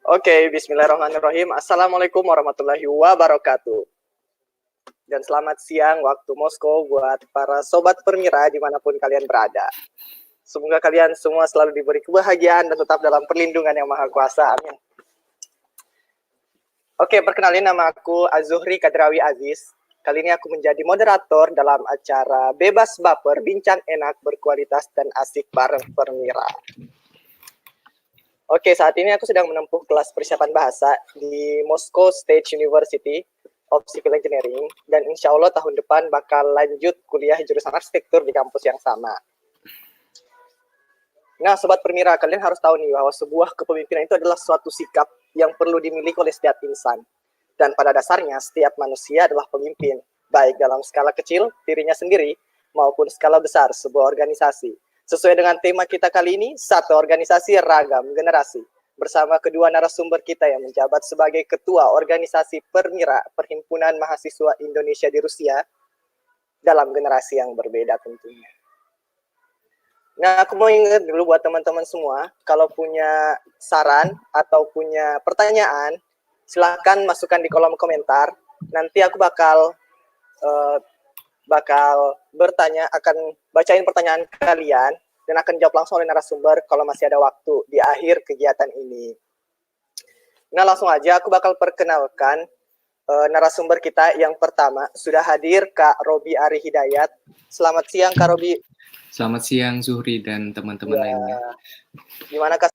Oke, bismillahirrahmanirrahim. Assalamualaikum warahmatullahi wabarakatuh. Dan selamat siang waktu Moskow buat para sobat Permira dimanapun kalian berada. Semoga kalian semua selalu diberi kebahagiaan dan tetap dalam perlindungan yang maha kuasa. Amin. Oke, perkenalin nama aku Azuhri Kadrawi Aziz. Kali ini aku menjadi moderator dalam acara Bebas Baper, Bincang Enak, Berkualitas, dan Asik bareng Permira. Oke, saat ini aku sedang menempuh kelas persiapan bahasa di Moscow State University of Civil Engineering, dan insya Allah tahun depan bakal lanjut kuliah jurusan arsitektur di kampus yang sama. Nah, Sobat Permira, kalian harus tahu nih bahwa sebuah kepemimpinan itu adalah suatu sikap yang perlu dimiliki oleh setiap insan. Dan pada dasarnya, setiap manusia adalah pemimpin, baik dalam skala kecil, dirinya sendiri, maupun skala besar, sebuah organisasi. Sesuai dengan tema kita kali ini, satu organisasi ragam generasi. Bersama kedua narasumber kita yang menjabat sebagai Ketua Organisasi Permira, Perhimpunan Mahasiswa Indonesia di Rusia, dalam generasi yang berbeda tentunya. Nah, aku mau ingat dulu buat teman-teman semua, kalau punya saran atau punya pertanyaan, silahkan masukkan di kolom komentar. Nanti aku bakal bertanya, akan bacain pertanyaan kalian, dan akan jawab langsung oleh narasumber kalau masih ada waktu di akhir kegiatan ini. Nah, langsung aja aku bakal perkenalkan narasumber kita yang pertama. Sudah hadir Kak Robi Ari Hidayat. Selamat siang Kak Robi. Selamat siang Zuhri dan teman-teman lainnya. Gimana Kak?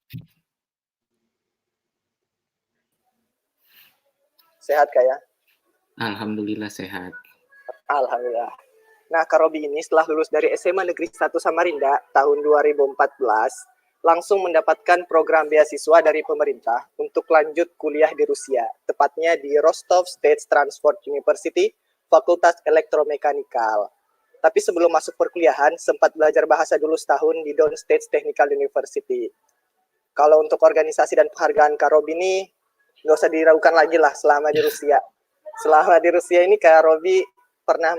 Sehat Kak ya? Alhamdulillah sehat. Alhamdulillah. Nah, Kak Robi ini setelah lulus dari SMA Negeri 1 Samarinda tahun 2014, langsung mendapatkan program beasiswa dari pemerintah untuk lanjut kuliah di Rusia, tepatnya di Rostov State Transport University, Fakultas Elektromekanikal. Tapi sebelum masuk perkuliahan, sempat belajar bahasa dulu setahun di Downstate Technical University. Kalau untuk organisasi dan penghargaan Kak Robi ini, nggak usah diragukan lagi lah selama di Rusia. Selama di Rusia ini Kak Robi pernah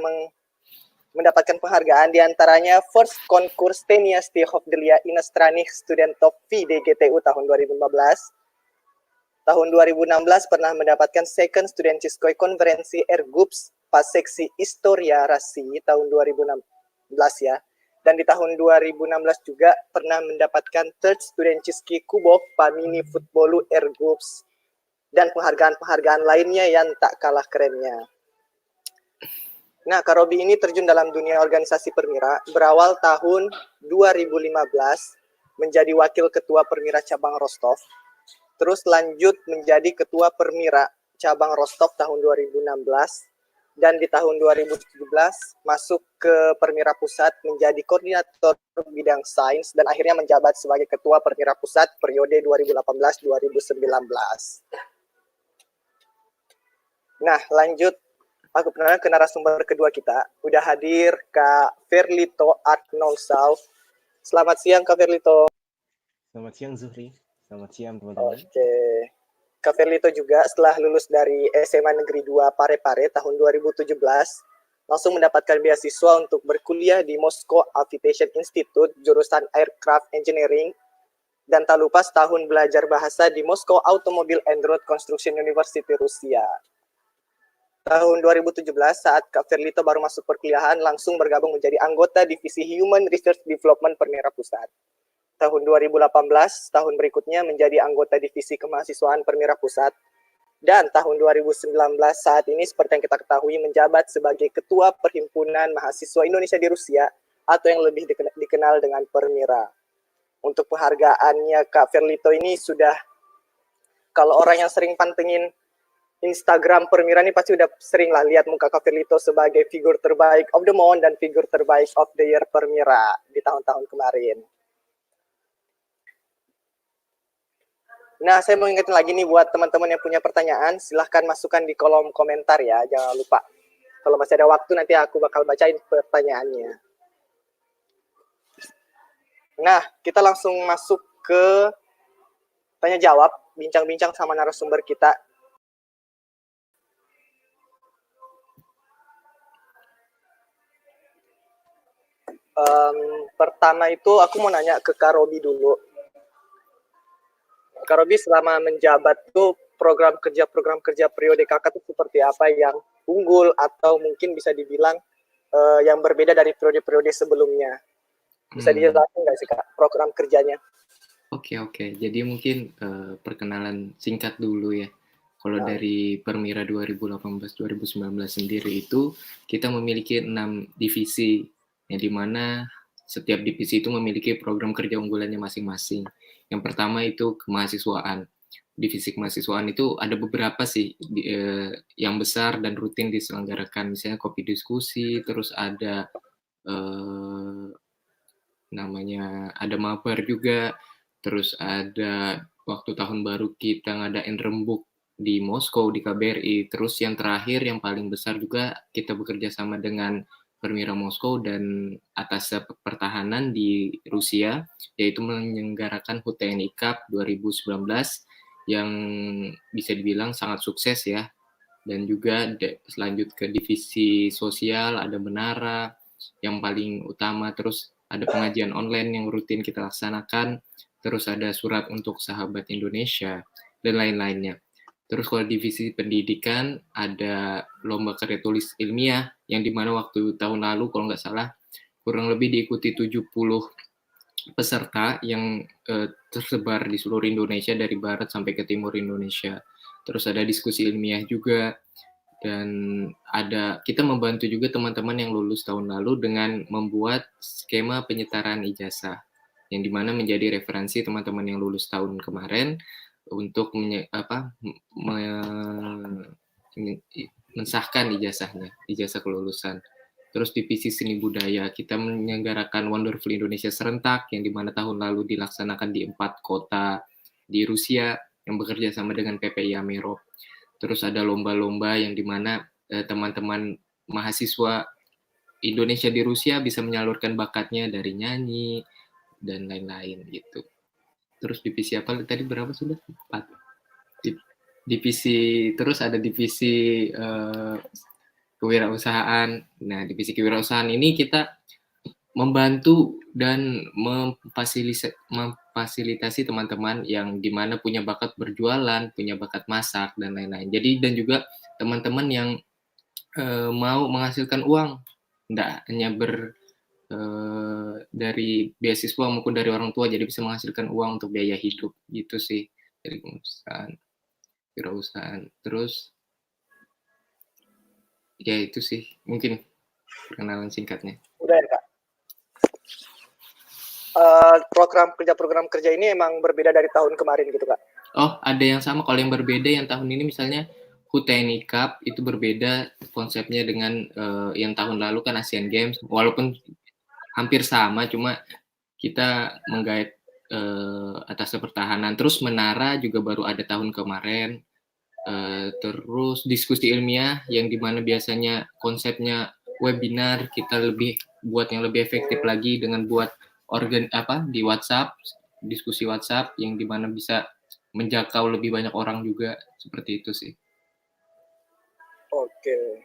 mendapatkan penghargaan, diantaranya First Konkurs Teniasti of the Year Inostranih Studentov VDGTU tahun 2015. Tahun 2016 pernah mendapatkan Second Studentiskoi Konferensi Ergups pas seksi Historia Rasi tahun 2016 ya. Dan di tahun 2016 juga pernah mendapatkan Third Studentiski Kubok Pamini Futbolu Ergups dan penghargaan-penghargaan lainnya yang tak kalah kerennya. Nah, Kak Robi ini terjun dalam dunia organisasi Permira berawal tahun 2015 menjadi wakil ketua Permira cabang Rostov. Terus lanjut menjadi ketua Permira cabang Rostov tahun 2016. Dan di tahun 2017 masuk ke Permira Pusat menjadi koordinator bidang sains dan akhirnya menjabat sebagai ketua Permira Pusat periode 2018-2019. Nah, lanjut. Aku pernah ke narasumber kedua kita. Udah hadir Kak Ferlito Arnoldsau. Selamat siang Kak Ferlito. Selamat siang Zuhri. Selamat siang teman-teman. Oke. Kak Ferlito juga setelah lulus dari SMA Negeri 2 Parepare tahun 2017, langsung mendapatkan beasiswa untuk berkuliah di Moscow Aviation Institute jurusan Aircraft Engineering. Dan tak lupa setahun belajar bahasa di Moscow Automobile and Road Construction University Rusia. Tahun 2017 saat Kak Ferlito baru masuk perkuliahan langsung bergabung menjadi anggota divisi Human Research Development Permira Pusat. Tahun 2018 tahun berikutnya menjadi anggota divisi kemahasiswaan Permira Pusat. Dan tahun 2019 saat ini seperti yang kita ketahui menjabat sebagai Ketua Perhimpunan Mahasiswa Indonesia di Rusia atau yang lebih dikenal dengan Permira. Untuk penghargaannya Kak Ferlito ini sudah, kalau orang yang sering pantengin Instagram Permira ini pasti udah sering lah lihat muka Kak Ferlito sebagai figur terbaik of the month dan figur terbaik of the year Permira di tahun-tahun kemarin. Nah, saya mau ingetin lagi nih buat teman-teman yang punya pertanyaan, silahkan masukkan di kolom komentar ya, jangan lupa. Kalau masih ada waktu nanti aku bakal bacain pertanyaannya. Nah, kita langsung masuk ke tanya jawab, bincang-bincang sama narasumber kita. Pertama itu aku mau nanya ke Kak Robi dulu. Kak Robi selama menjabat tuh program kerja periode kakak tuh seperti apa yang unggul atau mungkin bisa dibilang yang berbeda dari periode-periode sebelumnya? Bisa dijelaskan nggak sih Kak program kerjanya? Oke. Jadi mungkin perkenalan singkat dulu ya. Kalau dari Permira 2018-2019 sendiri itu kita memiliki 6 divisi, yang dimana setiap divisi itu memiliki program kerja unggulannya masing-masing. Yang pertama itu kemahasiswaan. Divisi kemahasiswaan itu ada beberapa sih yang besar dan rutin diselenggarakan, misalnya kopi diskusi, terus ada ada mabar juga, terus ada waktu tahun baru kita ngadain rembuk di Moskow di KBRI, terus yang terakhir yang paling besar juga kita bekerja sama dengan Permira Moskow dan Atas Pertahanan di Rusia, yaitu menyelenggarakan HUT TNI Cup 2019 yang bisa dibilang sangat sukses ya. Dan juga selanjut ke divisi sosial, ada Menara yang paling utama, terus ada pengajian online yang rutin kita laksanakan, terus ada surat untuk sahabat Indonesia, dan lain-lainnya. Terus kalau divisi pendidikan, ada lomba karya tulis ilmiah, yang dimana waktu tahun lalu, kalau nggak salah, kurang lebih diikuti 70 peserta yang tersebar di seluruh Indonesia, dari barat sampai ke timur Indonesia. Terus ada diskusi ilmiah juga, dan kita membantu juga teman-teman yang lulus tahun lalu dengan membuat skema penyetaraan ijazah, yang dimana menjadi referensi teman-teman yang lulus tahun kemarin untuk mensahkan ijazah kelulusan. Terus divisi seni budaya, kita menyelenggarakan Wonderful Indonesia Serentak, yang dimana tahun lalu dilaksanakan di 4 kota di Rusia yang bekerja sama dengan PPI Amerop. Terus ada lomba-lomba yang dimana teman-teman mahasiswa Indonesia di Rusia bisa menyalurkan bakatnya dari nyanyi dan lain-lain gitu. Terus divisi apa tadi, berapa sudah? 4. Divisi, terus ada divisi kewirausahaan. Nah, divisi kewirausahaan ini kita membantu dan memfasilitasi teman-teman yang dimana punya bakat berjualan, punya bakat masak, dan lain-lain. Jadi, dan juga teman-teman yang mau menghasilkan uang, tidak hanya dari beasiswa maupun dari orang tua, jadi bisa menghasilkan uang untuk biaya hidup, gitu sih dari kewirausahaan. Terus ya itu sih mungkin perkenalan singkatnya. Udah ya Kak. Program kerja ini emang berbeda dari tahun kemarin gitu Kak? Oh, ada yang sama. Kalau yang berbeda yang tahun ini misalnya HUT TNI Cup itu berbeda konsepnya dengan yang tahun lalu kan Asian Games, walaupun hampir sama, cuma kita menggait Atas Pertahanan. Terus Menara juga baru ada tahun kemarin. Terus diskusi ilmiah yang dimana biasanya konsepnya webinar, kita buat yang lebih efektif lagi dengan buat di WhatsApp, diskusi WhatsApp yang dimana bisa menjangkau lebih banyak orang juga, seperti itu sih. Oke.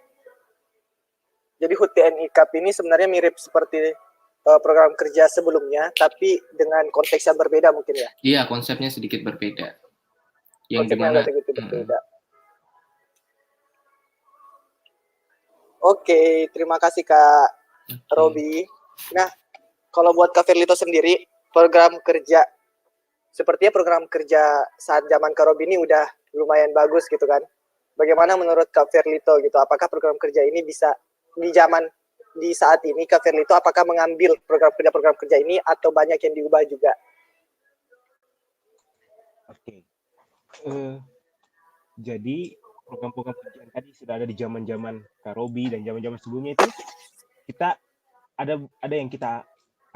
Jadi HUT TNI Cup ini sebenarnya mirip seperti program kerja sebelumnya, tapi dengan konteks yang berbeda mungkin ya? Iya, konsepnya sedikit berbeda. Yang konsepnya dimana sedikit berbeda. Oke, terima kasih Kak Robi. Nah, kalau buat Kak Ferlito sendiri, program kerja, sepertinya program kerja saat zaman Kak Robi ini udah lumayan bagus gitu kan. Bagaimana menurut Kak Ferlito gitu, apakah program kerja ini bisa di saat ini Kak Ferlito apakah mengambil program kerja ini atau banyak yang diubah juga? Oke. Jadi program-program kerja yang tadi sudah ada di zaman-zaman Kak Robi dan zaman-zaman sebelumnya itu kita ada yang kita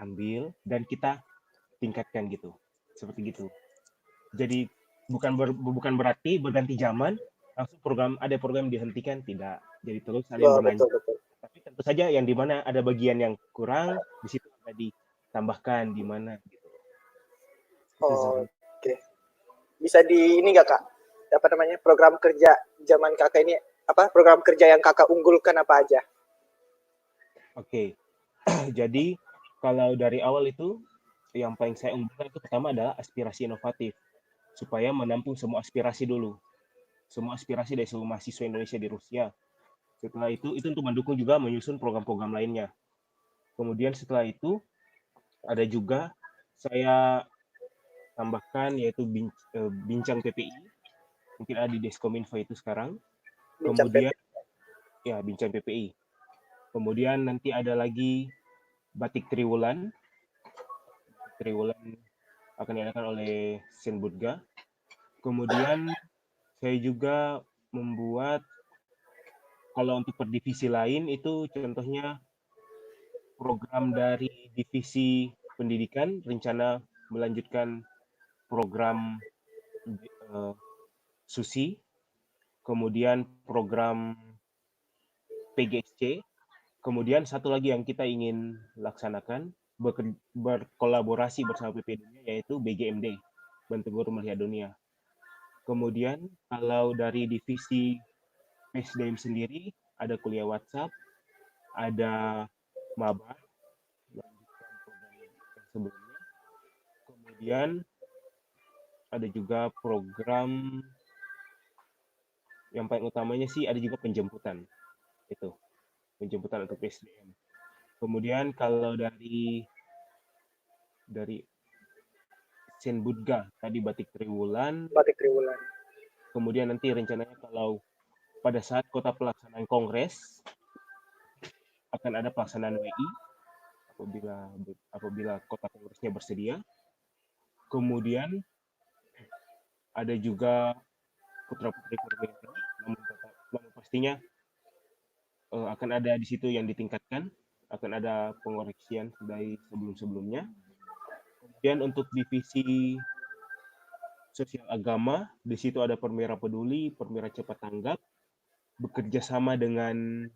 ambil dan kita tingkatkan gitu. Seperti gitu. Jadi bukan berarti berganti zaman langsung ada program dihentikan, tidak. Jadi terus saling berlanjut. Betul. Tapi tentu saja yang di mana ada bagian yang kurang, di situ ada ditambahkan di mana gitu. Oke. Bisa ini nggak Kak? Apa namanya? Program kerja zaman Kakak ini apa? Program kerja yang Kakak unggulkan apa aja? Oke. Jadi kalau dari awal itu yang paling saya unggulkan itu pertama adalah aspirasi inovatif. supaya menampung semua aspirasi dulu, semua aspirasi dari seluruh mahasiswa Indonesia di Rusia. Setelah itu untuk mendukung juga menyusun program-program lainnya. Kemudian setelah itu ada juga saya tambahkan yaitu bincang PPI, mungkin ada di Deskominfo itu sekarang. Bincang Kemudian ya bincang PPI. Kemudian nanti ada lagi batik Triwulan. Triwulan akan diadakan oleh Senbudga. Kemudian saya juga membuat, kalau untuk per divisi lain itu contohnya program dari divisi pendidikan, rencana melanjutkan program SUSI, kemudian program PGSC, kemudian satu lagi yang kita ingin laksanakan berkolaborasi bersama PP Dunia yaitu BGMD, Bantu Guru Melihat Dunia. Kemudian kalau dari divisi PSDM sendiri ada kuliah WhatsApp, ada maba, melanjutkan program yang sebelumnya. Kemudian ada juga program yang paling utamanya sih ada juga penjemputan, itu penjemputan untuk PSDM. Kemudian kalau dari Senbudga tadi batik Triwulan, kemudian nanti rencananya kalau pada saat kota pelaksanaan kongres akan ada pelaksanaan WI apabila kota kongresnya bersedia. Kemudian ada juga putra-putri Purbalingga, namun pastinya akan ada di situ yang ditingkatkan, akan ada pengoreksian dari sebelum-sebelumnya. Kemudian untuk divisi sosial agama, di situ ada Permira Peduli, Permira Cepat Tanggap, bekerja sama dengan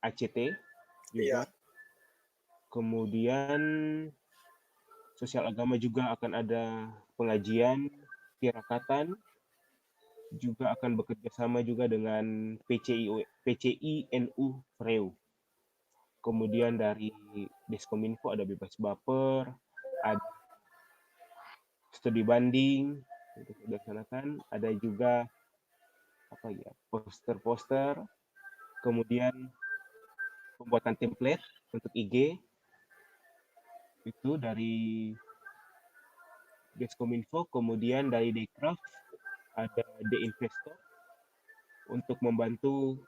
ACT juga. Kemudian sosial agama juga akan ada pengajian, tirakatan, juga akan bekerja sama juga dengan PCI-NU Freu. Kemudian dari Deskominfo ada bebas baper, ada studi banding untuk dilaksanakan, ada juga poster-poster, kemudian pembuatan template untuk IG itu dari Deskominfo. Kemudian dari Dekraf ada Investor untuk membantu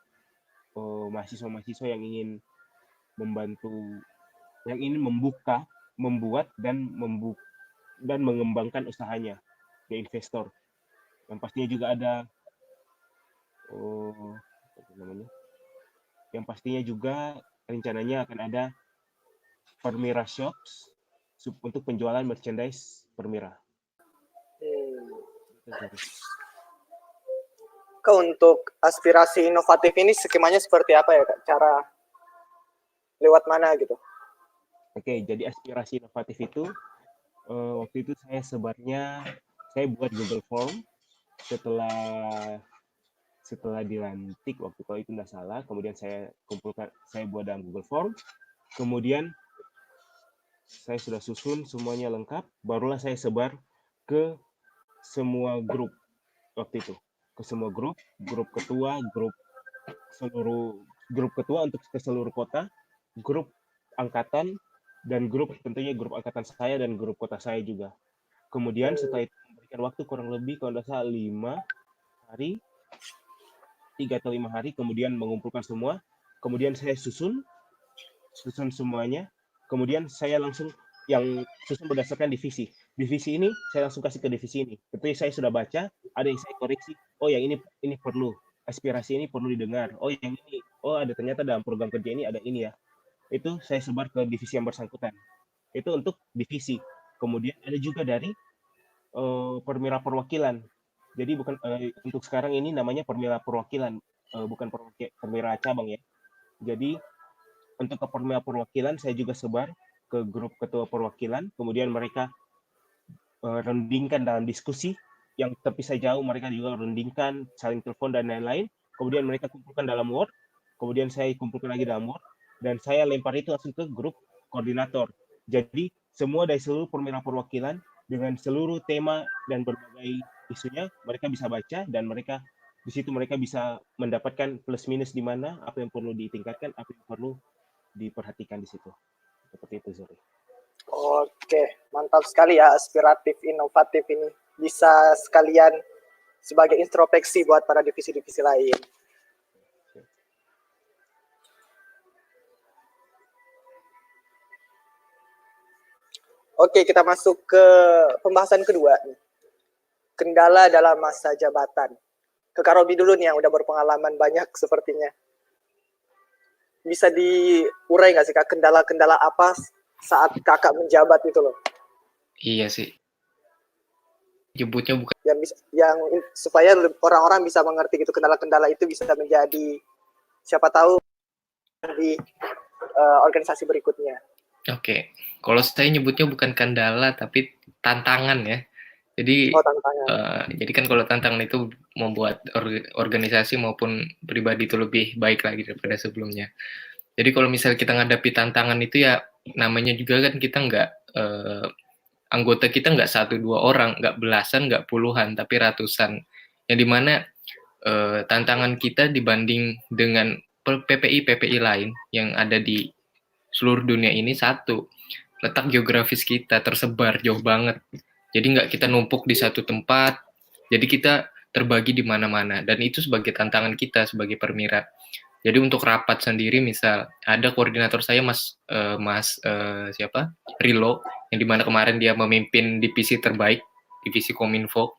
mahasiswa-mahasiswa yang ingin membuat dan mengembangkan usahanya, Investor. Yang pastinya juga ada yang pastinya juga rencananya akan ada Permira Shops untuk penjualan merchandise Permira. Kak, untuk aspirasi inovatif ini skemanya seperti apa ya Kak? Cara lewat mana gitu? Oke, jadi aspirasi inovatif itu waktu itu saya buat Google Form setelah dilantik waktu itu tidak salah, kemudian saya buat dalam Google Form, kemudian saya sudah susun semuanya lengkap, barulah saya sebar ke semua grup waktu itu, ke semua grup ketua, grup ketua untuk ke seluruh kota, grup angkatan, dan tentunya grup angkatan saya dan grup kota saya juga. Kemudian setelah itu memberikan waktu kurang lebih kalau tidak salah 3 atau 5 hari, kemudian mengumpulkan semua, kemudian saya susun semuanya, kemudian saya langsung yang susun berdasarkan divisi ini, saya langsung kasih ke divisi ini. Ketika saya sudah baca, ada yang saya koreksi, oh yang ini perlu, aspirasi ini perlu didengar, oh yang ini, oh ada ternyata dalam program kerja ini ada ini ya, itu saya sebar ke divisi yang bersangkutan. Itu untuk divisi. Kemudian ada juga dari Permira Perwakilan. Jadi bukan untuk sekarang ini namanya Permira Perwakilan, bukan Permira Cabang ya. Jadi untuk ke Permira Perwakilan saya juga sebar ke grup ketua perwakilan, kemudian mereka rundingkan dalam diskusi yang terpisah jauh, mereka juga rundingkan, saling telepon dan lain-lain, kemudian mereka kumpulkan dalam Word, kemudian saya kumpulkan lagi dalam Word, dan saya lempar itu langsung ke grup koordinator. Jadi semua dari seluruh Permira Perwakilan dengan seluruh tema dan berbagai isunya, mereka bisa baca dan di situ mereka bisa mendapatkan plus minus di mana, apa yang perlu ditingkatkan, apa yang perlu diperhatikan di situ. Seperti itu, Zuri. Oke, mantap sekali ya, aspiratif, inovatif ini. Bisa sekalian sebagai introspeksi buat para divisi-divisi lain. Oke, kita masuk ke pembahasan kedua. Kendala dalam masa jabatan. Ke Kak Robi dulu nih yang udah berpengalaman banyak sepertinya. Bisa diurai nggak sih Kak, kendala-kendala apa saat Kakak menjabat itu loh? Iya sih. Nyebutnya bukan Yang supaya orang-orang bisa mengerti gitu, kendala-kendala itu bisa menjadi siapa tahu di organisasi berikutnya. Oke. Kalau saya nyebutnya bukan kendala tapi tantangan ya. Jadi tantangan. jadi kan kalau tantangan itu membuat organisasi maupun pribadi itu lebih baik lagi daripada sebelumnya. Jadi kalau misalnya kita ngadapi tantangan itu ya namanya juga kan kita nggak anggota kita nggak 1-2 orang, nggak belasan, nggak puluhan, tapi ratusan. Yang dimana tantangan kita dibanding dengan PPI lain yang ada di seluruh dunia ini satu, letak geografis kita tersebar jauh banget. Jadi nggak kita numpuk di satu tempat, jadi kita terbagi di mana-mana. Dan itu sebagai tantangan kita sebagai permira. Jadi untuk rapat sendiri, misal ada koordinator saya Mas siapa? Rilo, yang dimana kemarin dia memimpin divisi terbaik, divisi Kominfo.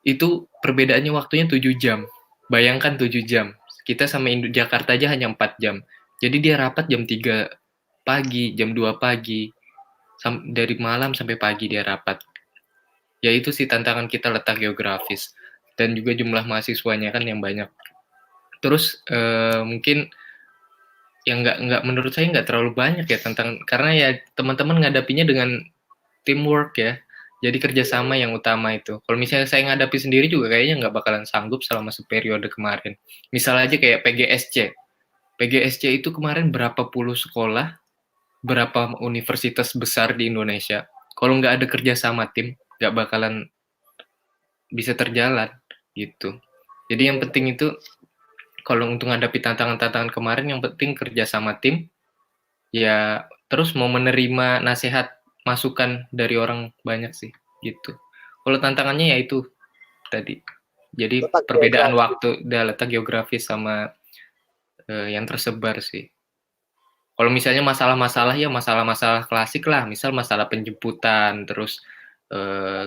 Itu perbedaannya waktunya 7 jam. Bayangkan 7 jam. Kita sama Jakarta aja hanya 4 jam. Jadi dia rapat jam 3 pagi, jam 2 pagi. Dari malam sampai pagi dia rapat. Ya itu sih tantangan kita letak geografis. Dan juga jumlah mahasiswanya kan yang banyak. Terus mungkin yang nggak menurut saya nggak terlalu banyak ya tentang karena ya teman-teman ngadapinya dengan teamwork ya. Jadi kerjasama yang utama itu. Kalau misalnya saya ngadapi sendiri juga kayaknya nggak bakalan sanggup selama seperiode kemarin. Misal aja kayak PGSC. PGSC itu kemarin berapa puluh sekolah, berapa universitas besar di Indonesia. Kalau nggak ada kerjasama tim, nggak bakalan bisa terjalan gitu. Jadi yang penting itu kalau untuk menghadapi tantangan-tantangan kemarin yang penting kerja sama tim, ya terus mau menerima nasihat masukan dari orang banyak sih gitu. Kalau tantangannya ya itu tadi. Jadi Letak perbedaan geografis. waktu dan letak geografis sama yang tersebar sih. Kalau misalnya masalah-masalah ya masalah-masalah klasik lah, misal masalah penjemputan, terus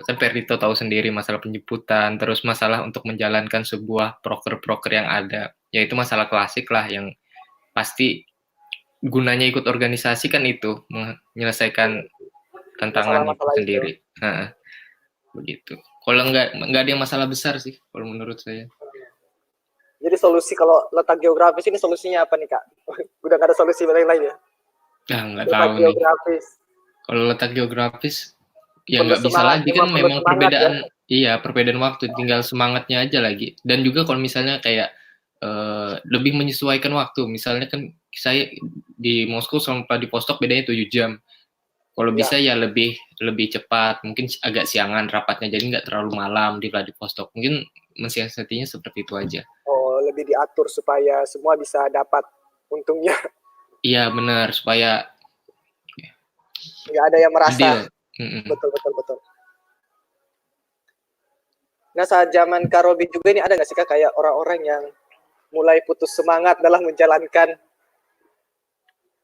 kan Perdito tahu sendiri masalah penjemputan, terus masalah untuk menjalankan sebuah proker-proker yang ada, yaitu masalah klasik lah yang pasti gunanya ikut organisasi kan itu menyelesaikan tantangan itu Masalah-masalah sendiri. Nah, begitu. Kalau nggak ada yang masalah besar sih, kalau menurut saya. Jadi solusi kalau letak geografis ini solusinya apa nih Kak? Udah nggak ada solusi lain-lain ya? Nah, nggak Letak tahu nih. geografis. Kalau letak geografis, ya Perlu nggak bisa semangat, lagi kan perlu memang semangat perbedaan, ya. iya perbedaan waktu, tinggal semangatnya aja lagi. Dan juga kalau misalnya kayak lebih menyesuaikan waktu, misalnya kan saya di Moskow sama Vladivostok bedanya 7 jam. Kalau Ya. bisa ya lebih cepat, mungkin agak siangan rapatnya, jadi nggak terlalu malam di Vladivostok. Mungkin mensiasatinya seperti itu aja. Oh, lebih diatur supaya semua bisa dapat untungnya. Iya benar, supaya Nggak ada yang merasa. adil. Betul. Nah, saat zaman Kak Robi juga ini ada nggak sih Kak kayak orang-orang yang mulai putus semangat dalam menjalankan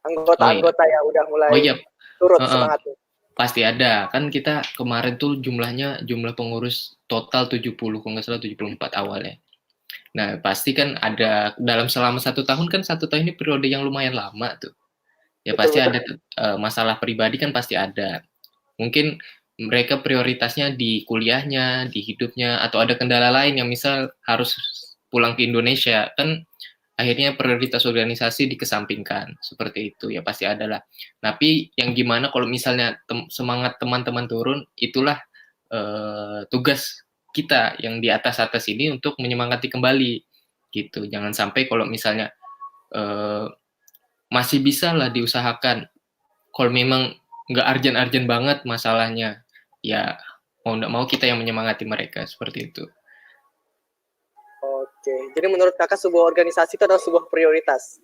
anggota-anggota yang udah mulai turun semangatnya? Pasti ada. Kan kita kemarin tuh jumlah pengurus total 70, kalau nggak salah 74 awalnya. Nah, pasti kan ada selama 1 tahun kan 1 tahun ini periode yang lumayan lama tuh. Ya pasti ada masalah pribadi kan pasti ada. Mungkin mereka prioritasnya di kuliahnya, di hidupnya, atau ada kendala lain yang misal harus pulang ke Indonesia. Kan akhirnya prioritas organisasi dikesampingkan. Seperti itu, ya pasti ada lah. Tapi yang gimana kalau misalnya semangat teman-teman turun, itulah tugas kita yang di atas-atas ini untuk menyemangati kembali. Gitu. Jangan sampai kalau misalnya masih bisa lah diusahakan. Kalau memang nggak urgent banget masalahnya, ya mau nggak mau kita yang menyemangati mereka seperti itu. Oke, jadi menurut kakak sebuah organisasi itu adalah sebuah prioritas.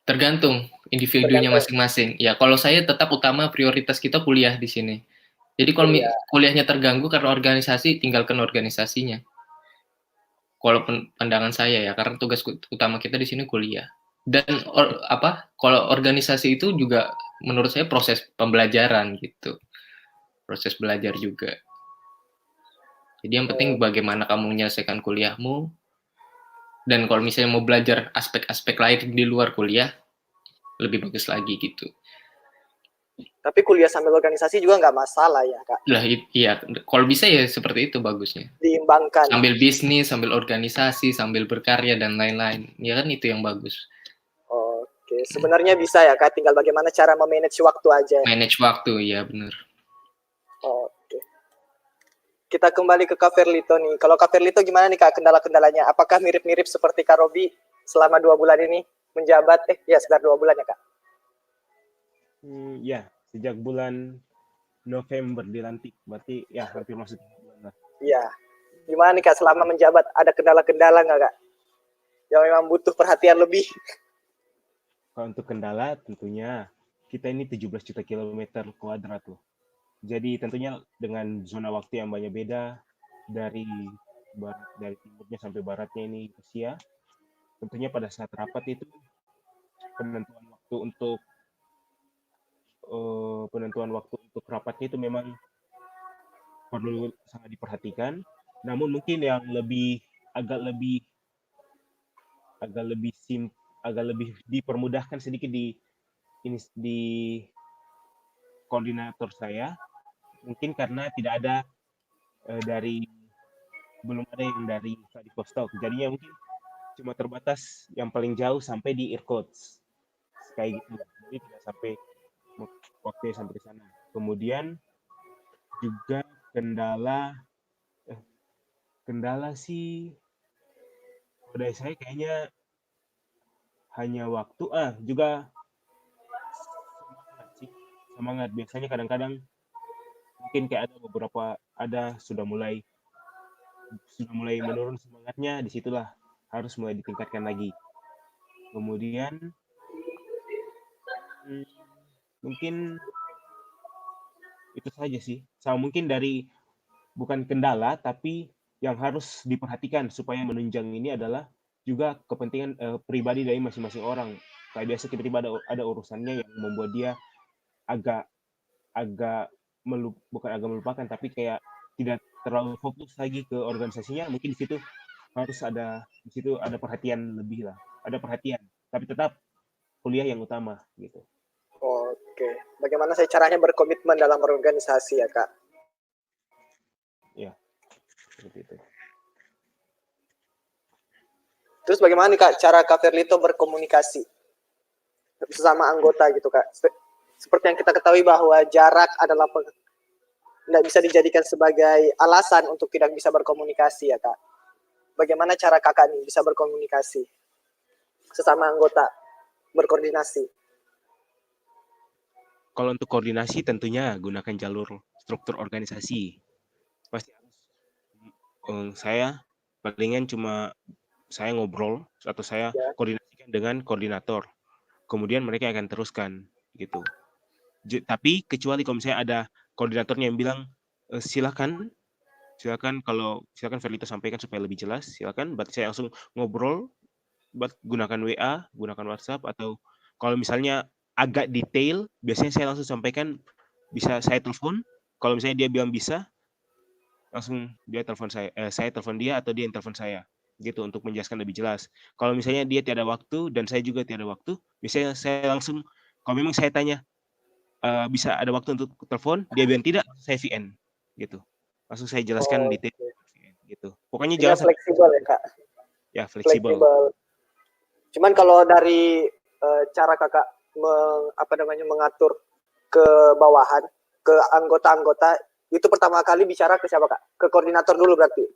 Tergantung individunya Tergantung. masing-masing. Ya, kalau saya tetap utama prioritas kita kuliah di sini. Jadi kalau Kuliah. kuliahnya terganggu karena organisasi, tinggalkan organisasinya. Kalau pandangan saya ya, karena tugas utama kita di sini kuliah. Dan kalau organisasi itu juga menurut saya proses pembelajaran gitu. Proses belajar juga. Jadi yang penting bagaimana kamu menyelesaikan kuliahmu. Dan kalau misalnya mau belajar aspek-aspek lain di luar kuliah, lebih bagus lagi gitu. Tapi kuliah sambil organisasi juga nggak masalah ya, Kak? Lah iya, kalau bisa ya seperti itu bagusnya. Diimbangkan. Sambil bisnis, sambil organisasi, sambil berkarya dan lain-lain. Ya kan itu yang bagus. Oke, sebenarnya bisa ya, Kak, tinggal bagaimana cara memanage waktu aja. Manage waktu, ya benar. Oke. Kita kembali ke Kak Ferlito nih. Kalau Kak Ferlito gimana nih, Kak, kendala-kendalanya? Apakah mirip-mirip seperti Kak Robi selama 2 bulan ini menjabat? Ya, sekitar 2 bulan ya, Kak? Ya, sejak bulan November dilantik, berarti ya hampir masuk 3 bulan lah. Iya. Gimana nih, Kak, selama menjabat? Ada kendala-kendala nggak, Kak? Yang memang butuh perhatian lebih? Kalau untuk kendala, tentunya kita ini 17 juta kilometer kuadrat loh. Jadi tentunya dengan zona waktu yang banyak beda dari timurnya sampai baratnya ini Rusia. Tentunya pada saat rapat itu penentuan waktu untuk rapatnya itu memang perlu sangat diperhatikan. Namun mungkin yang agak lebih dipermudahkan sedikit di koordinator saya, mungkin karena tidak ada belum ada yang dari Vladivostok, jadinya mungkin cuma terbatas yang paling jauh sampai di Irkutsk kayak gitu, jadi tidak sampai waktunya sampai di sana. Kemudian juga kendala sih pada saya kayaknya hanya waktu, juga semangat. Biasanya kadang-kadang mungkin kayak sudah mulai menurun semangatnya, disitulah harus mulai ditingkatkan lagi. Kemudian mungkin itu saja sih. Sama mungkin bukan kendala, tapi yang harus diperhatikan supaya menunjang ini adalah juga kepentingan pribadi dari masing-masing orang. Kayak biasa tiba-tiba ada urusannya yang membuat dia bukan agak melupakan, tapi kayak tidak terlalu fokus lagi ke organisasinya. Mungkin di situ ada perhatian lebih lah, ada perhatian, tapi tetap kuliah yang utama gitu. Oke, bagaimana saya caranya berkomitmen dalam organisasi ya, Kak? Ya, seperti itu. Terus bagaimana nih, Kak, cara Kak Ferlito berkomunikasi sesama anggota gitu, Kak? Seperti yang kita ketahui bahwa jarak adalah tidak bisa dijadikan sebagai alasan untuk tidak bisa berkomunikasi ya, Kak. Bagaimana cara Kakak nih bisa berkomunikasi sesama anggota, berkoordinasi? Kalau untuk koordinasi tentunya gunakan jalur struktur organisasi. Pasti harus saya palingan cuma saya ngobrol atau saya koordinasikan dengan koordinator. Kemudian mereka akan teruskan gitu. Tapi kecuali kalau misalnya ada koordinatornya yang bilang silakan Ferlito sampaikan supaya lebih jelas, silakan. Berarti saya langsung ngobrol, gunakan WA, gunakan WhatsApp, atau kalau misalnya agak detail, biasanya saya langsung sampaikan, bisa saya telepon. Kalau misalnya dia bilang bisa, langsung dia telepon saya telepon dia atau dia yang telepon saya, gitu, untuk menjelaskan lebih jelas. Kalau misalnya dia tiada waktu dan saya juga tiada waktu, biasanya saya langsung, kalau memang saya tanya bisa ada waktu untuk telepon, dia bilang tidak, saya VN gitu, langsung saya jelaskan detail gitu. Pokoknya jangan fleksibel ya, Kak. Ya, fleksibel. Cuman kalau dari cara Kakak mengatur ke bawahan, ke anggota-anggota, itu pertama kali bicara ke siapa, Kak? Ke koordinator dulu berarti?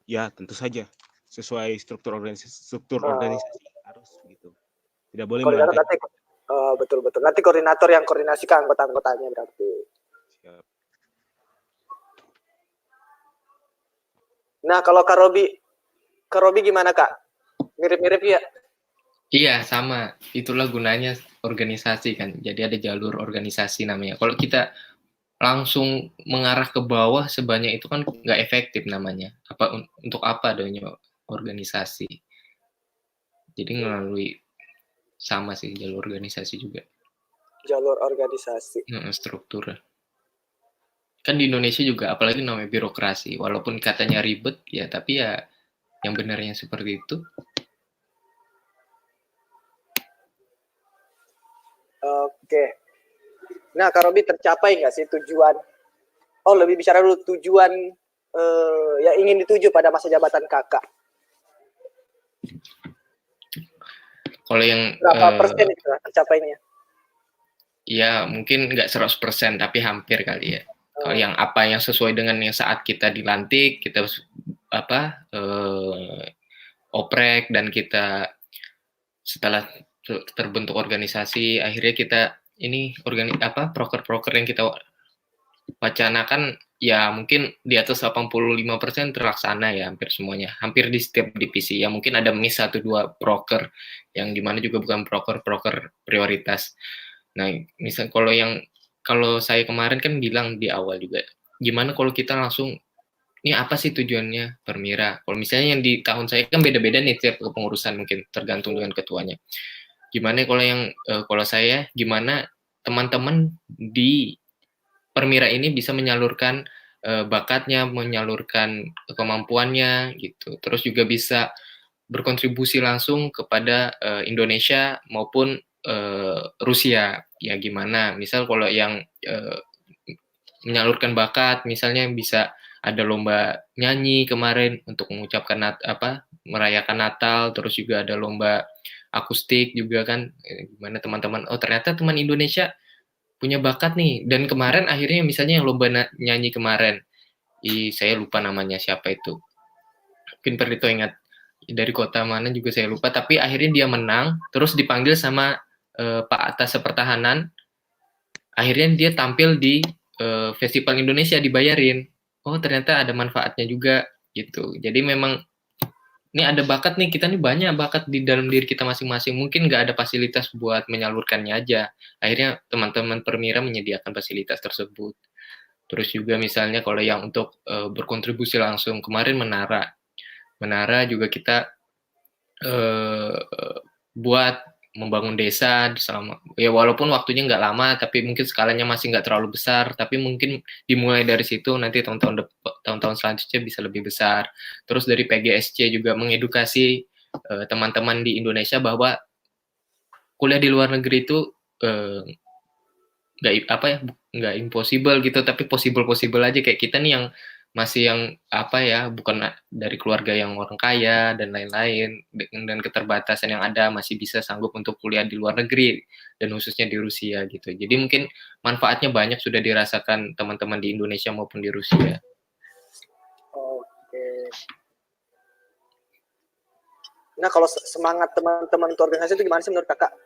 Ya, tentu saja. Sesuai struktur organisasi harus gitu. Tidak boleh koordinator nanti, betul. Nanti koordinator yang koordinasi ke anggota-anggotanya berarti. Nah, kalau Kak Robi gimana Kak? Mirip-mirip ya? Iya, sama. Itulah gunanya organisasi kan. Jadi ada jalur organisasi namanya. Kalau kita langsung mengarah ke bawah sebanyak itu kan nggak efektif namanya. Untuk apa adanya organisasi? Jadi melalui sama sih jalur organisasi juga. Jalur organisasi. Struktur. Kan di Indonesia juga apalagi namanya birokrasi. Walaupun katanya ribet ya, tapi ya yang benarnya seperti itu. Oke. Nah, Kak Robi tercapai nggak sih tujuan? Oh, lebih bicara dulu tujuan yang ingin dituju pada masa jabatan Kakak. Kalau yang Berapa persen itu tercapainya? ya mungkin nggak 100% tapi hampir kali ya. Kalau yang apa yang sesuai dengan yang saat kita dilantik, kita oprek dan kita setelah terbentuk organisasi, akhirnya kita ini proker-proker yang kita wacanakan ya mungkin di atas 85% terlaksana ya hampir semuanya. Hampir di setiap divisi. Ya mungkin ada miss 1-2 proker yang dimana juga bukan proker prioritas. Nah, misal kalau saya kemarin kan bilang di awal juga, gimana kalau kita langsung ini apa sih tujuannya Permira? Kalau misalnya yang di tahun saya kan beda-beda nih tiap kepengurusan mungkin tergantung dengan ketuanya. Gimana kalau saya gimana teman-teman di Permira ini bisa menyalurkan bakatnya, menyalurkan kemampuannya gitu. Terus juga bisa berkontribusi langsung kepada Indonesia maupun Rusia. Ya gimana? Misal kalau yang menyalurkan bakat, misalnya bisa ada lomba nyanyi kemarin untuk mengucapkan merayakan Natal, terus juga ada lomba akustik juga kan, gimana teman-teman, oh ternyata teman Indonesia punya bakat nih, dan kemarin akhirnya misalnya yang lomba nyanyi kemarin, saya lupa namanya siapa itu, mungkin Perdito ingat dari kota mana juga saya lupa, tapi akhirnya dia menang, terus dipanggil sama Pak Atas Pertahanan, akhirnya dia tampil di Festival Indonesia dibayarin. Oh ternyata ada manfaatnya juga gitu. Jadi memang ini ada bakat nih, kita nih banyak bakat di dalam diri kita masing-masing. Mungkin nggak ada fasilitas buat menyalurkannya aja. Akhirnya teman-teman Permira menyediakan fasilitas tersebut. Terus juga misalnya kalau yang untuk berkontribusi langsung kemarin Menara juga kita buat membangun desa selama ya walaupun waktunya nggak lama tapi mungkin skalanya masih nggak terlalu besar tapi mungkin dimulai dari situ nanti tahun-tahun selanjutnya bisa lebih besar. Terus dari PGSC juga mengedukasi teman-teman di Indonesia bahwa kuliah di luar negeri itu nggak impossible gitu tapi possible aja kayak kita nih yang masih yang bukan dari keluarga yang orang kaya dan lain-lain dan keterbatasan yang ada masih bisa sanggup untuk kuliah di luar negeri dan khususnya di Rusia gitu. Jadi mungkin manfaatnya banyak sudah dirasakan teman-teman di Indonesia maupun di Rusia. Oke. Nah kalau semangat teman-teman untuk organisasi itu gimana sih menurut Kakak?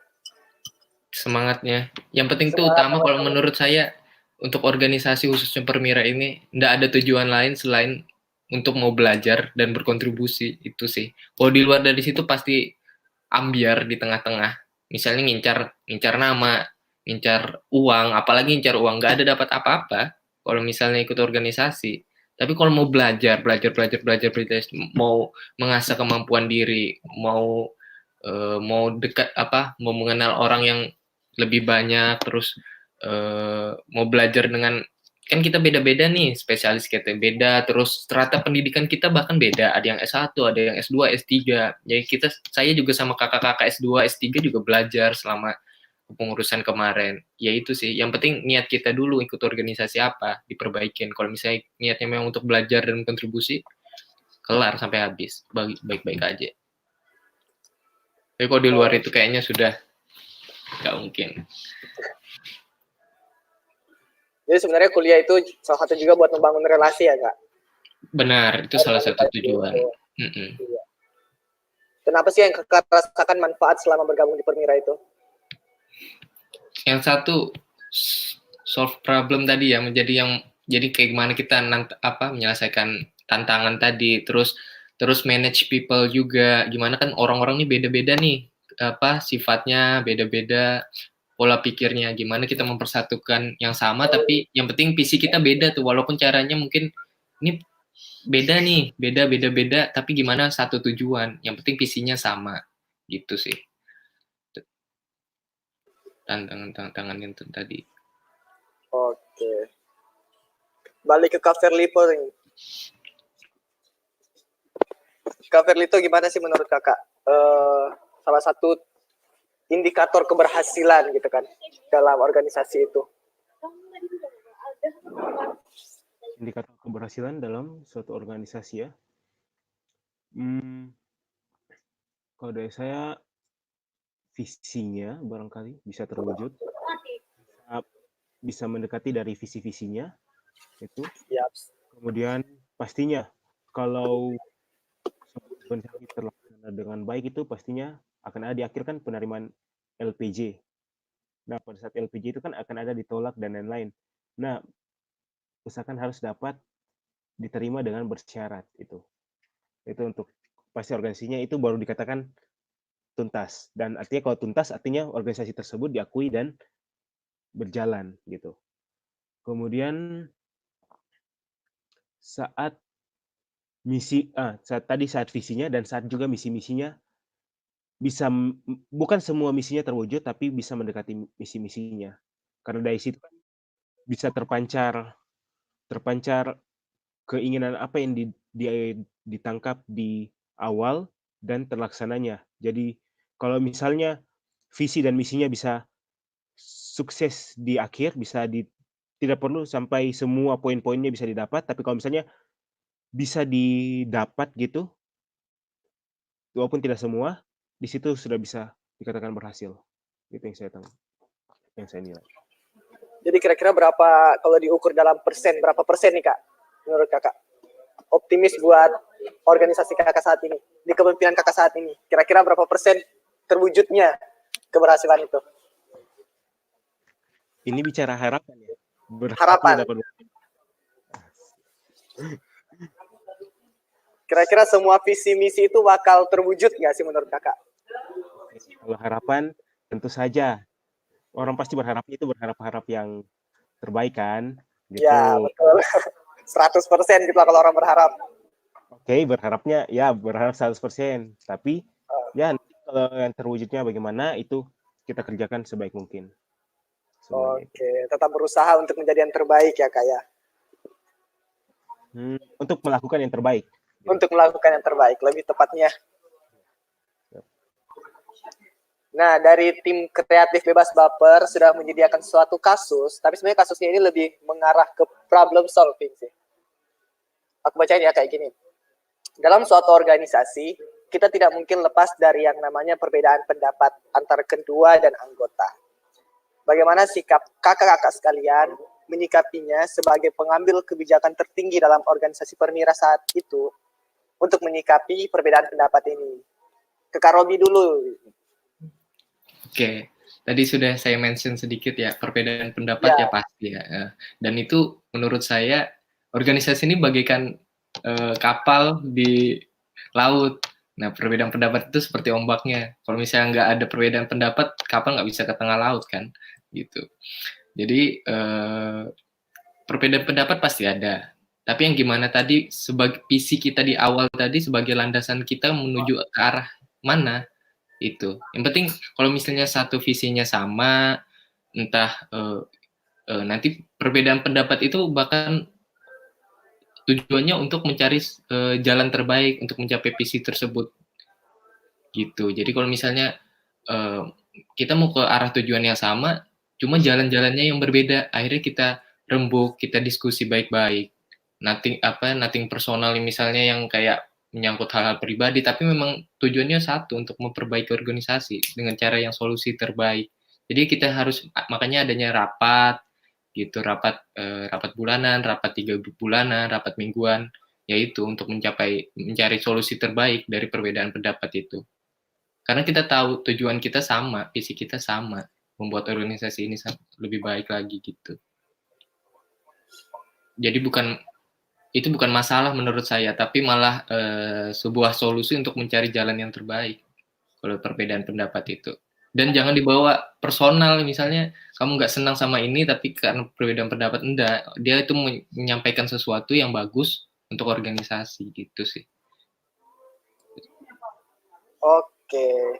Semangatnya, yang penting tuh utama kalau menurut saya untuk organisasi khususnya Permira ini nggak ada tujuan lain selain untuk mau belajar dan berkontribusi itu sih. Kalau di luar dari situ pasti ambiar di tengah-tengah. Misalnya ngincar nama, ngincar uang, apalagi ngincar uang nggak ada dapat apa-apa kalau misalnya ikut organisasi. Tapi kalau mau belajar, mau mengasah kemampuan diri, mau dekat mau mengenal orang yang lebih banyak, terus mau belajar dengan kan kita beda-beda nih, spesialis kita beda, terus strata pendidikan kita bahkan beda, ada yang S1, ada yang S2, S3. Jadi saya juga sama kakak-kakak S2, S3 juga belajar selama pengurusan kemarin. Ya itu sih, yang penting niat kita dulu ikut organisasi apa, diperbaikin. Kalau misalnya niatnya memang untuk belajar dan kontribusi, kelar sampai habis, baik-baik aja. Tapi kalau di luar itu kayaknya sudah nggak mungkin. Jadi sebenarnya kuliah itu salah satu juga buat membangun relasi ya Kak? Benar, itu salah satu tujuan. Iya. Kenapa sih yang Kakak rasakan manfaat selama bergabung di Permira itu? Yang satu solve problem tadi ya, jadi kayak gimana kita menyelesaikan tantangan tadi, terus manage people juga. Gimana kan orang-orang ini beda-beda nih, sifatnya beda-beda, pola pikirnya. Gimana kita mempersatukan yang sama, tapi yang penting visi kita beda tuh, walaupun caranya mungkin ini beda nih, beda, tapi gimana satu tujuan. Yang penting visinya sama, gitu sih. Tantangan yang tadi. Oke. Balik ke Kak Verlito nih. Kak Verlito, gimana sih menurut kakak salah satu indikator keberhasilan gitu kan dalam organisasi itu? Indikator keberhasilan dalam suatu organisasi ya. Kalau dari saya, visinya barangkali bisa terwujud, bisa mendekati dari visi-visinya itu. Yep. Kemudian pastinya kalau organisasi terlaksana dengan baik itu pastinya akan ada di akhir kan penerimaan LPJ. Nah, pada saat LPJ itu kan akan ada ditolak dan lain-lain. Nah, usahakan harus dapat diterima dengan bersyarat itu. Itu untuk pasti organisasinya itu baru dikatakan tuntas. Dan artinya kalau tuntas artinya organisasi tersebut diakui dan berjalan gitu. Kemudian saat saat visinya dan saat juga misi-misinya bisa, bukan semua misinya terwujud tapi bisa mendekati misi-misinya. Karena dari situ kan bisa terpancar keinginan apa yang ditangkap di awal dan terlaksananya. Jadi kalau misalnya visi dan misinya bisa sukses di akhir, tidak perlu sampai semua poin-poinnya bisa didapat, tapi kalau misalnya bisa didapat gitu, walaupun tidak semua, di situ sudah bisa dikatakan berhasil. Itu yang saya nilai. Jadi kira-kira berapa, kalau diukur dalam persen, berapa persen nih Kak, menurut kakak? Optimis buat organisasi kakak saat ini, di kepemimpinan kakak saat ini, kira-kira berapa persen terwujudnya keberhasilan itu? Ini bicara harapan ya? Harapan. Kira-kira semua visi misi itu bakal terwujud nggak sih menurut kakak? Kalau harapan tentu saja orang pasti berharapnya itu berharap yang terbaik kan? Gitu. Ya betul. 100% gitu lah kalau orang berharap. Oke, berharapnya ya berharap 100%. Tapi ya kalau yang terwujudnya bagaimana itu kita kerjakan sebaik mungkin. Oke, tetap berusaha untuk menjadi yang terbaik ya Kak ya. Untuk melakukan yang terbaik. Untuk melakukan yang terbaik, lebih tepatnya. Nah, dari tim kreatif bebas baper sudah menyediakan suatu kasus, tapi sebenarnya kasusnya ini lebih mengarah ke problem solving sih. Aku bacain ya kayak gini. Dalam suatu organisasi, kita tidak mungkin lepas dari yang namanya perbedaan pendapat antara ketua dan anggota. Bagaimana sikap kakak-kakak sekalian menyikapinya sebagai pengambil kebijakan tertinggi dalam organisasi Permira saat itu untuk menyikapi perbedaan pendapat ini? Ke Kak Robi dulu. Oke, tadi sudah saya mention sedikit ya, perbedaan pendapat ya pasti ya. Dan itu menurut saya organisasi ini bagaikan kapal di laut. Nah, perbedaan pendapat itu seperti ombaknya. Kalau misalnya nggak ada perbedaan pendapat, kapal nggak bisa ke tengah laut kan, gitu. Jadi perbedaan pendapat pasti ada. Tapi yang gimana tadi sebagai visi kita di awal tadi sebagai landasan kita menuju ke arah mana itu. Yang penting kalau misalnya satu visinya sama, entah nanti perbedaan pendapat itu bahkan tujuannya untuk mencari jalan terbaik untuk mencapai visi tersebut gitu. Jadi kalau misalnya kita mau ke arah tujuan yang sama, cuma jalan-jalannya yang berbeda, akhirnya kita rembuk, kita diskusi baik-baik. Nothing personal misalnya yang kayak menyangkut hal-hal pribadi, tapi memang tujuannya satu untuk memperbaiki organisasi dengan cara yang solusi terbaik. Jadi kita harus, makanya adanya rapat gitu, rapat bulanan, rapat 3 bulanan, rapat mingguan, yaitu untuk mencari solusi terbaik dari perbedaan pendapat itu. Karena kita tahu tujuan kita sama, visi kita sama, membuat organisasi ini lebih baik lagi gitu. Jadi bukan itu bukan masalah menurut saya, tapi malah sebuah solusi untuk mencari jalan yang terbaik kalau perbedaan pendapat itu. Dan jangan dibawa personal, misalnya kamu nggak senang sama ini, tapi karena perbedaan pendapat, enggak. Dia itu menyampaikan sesuatu yang bagus untuk organisasi, gitu sih. Oke.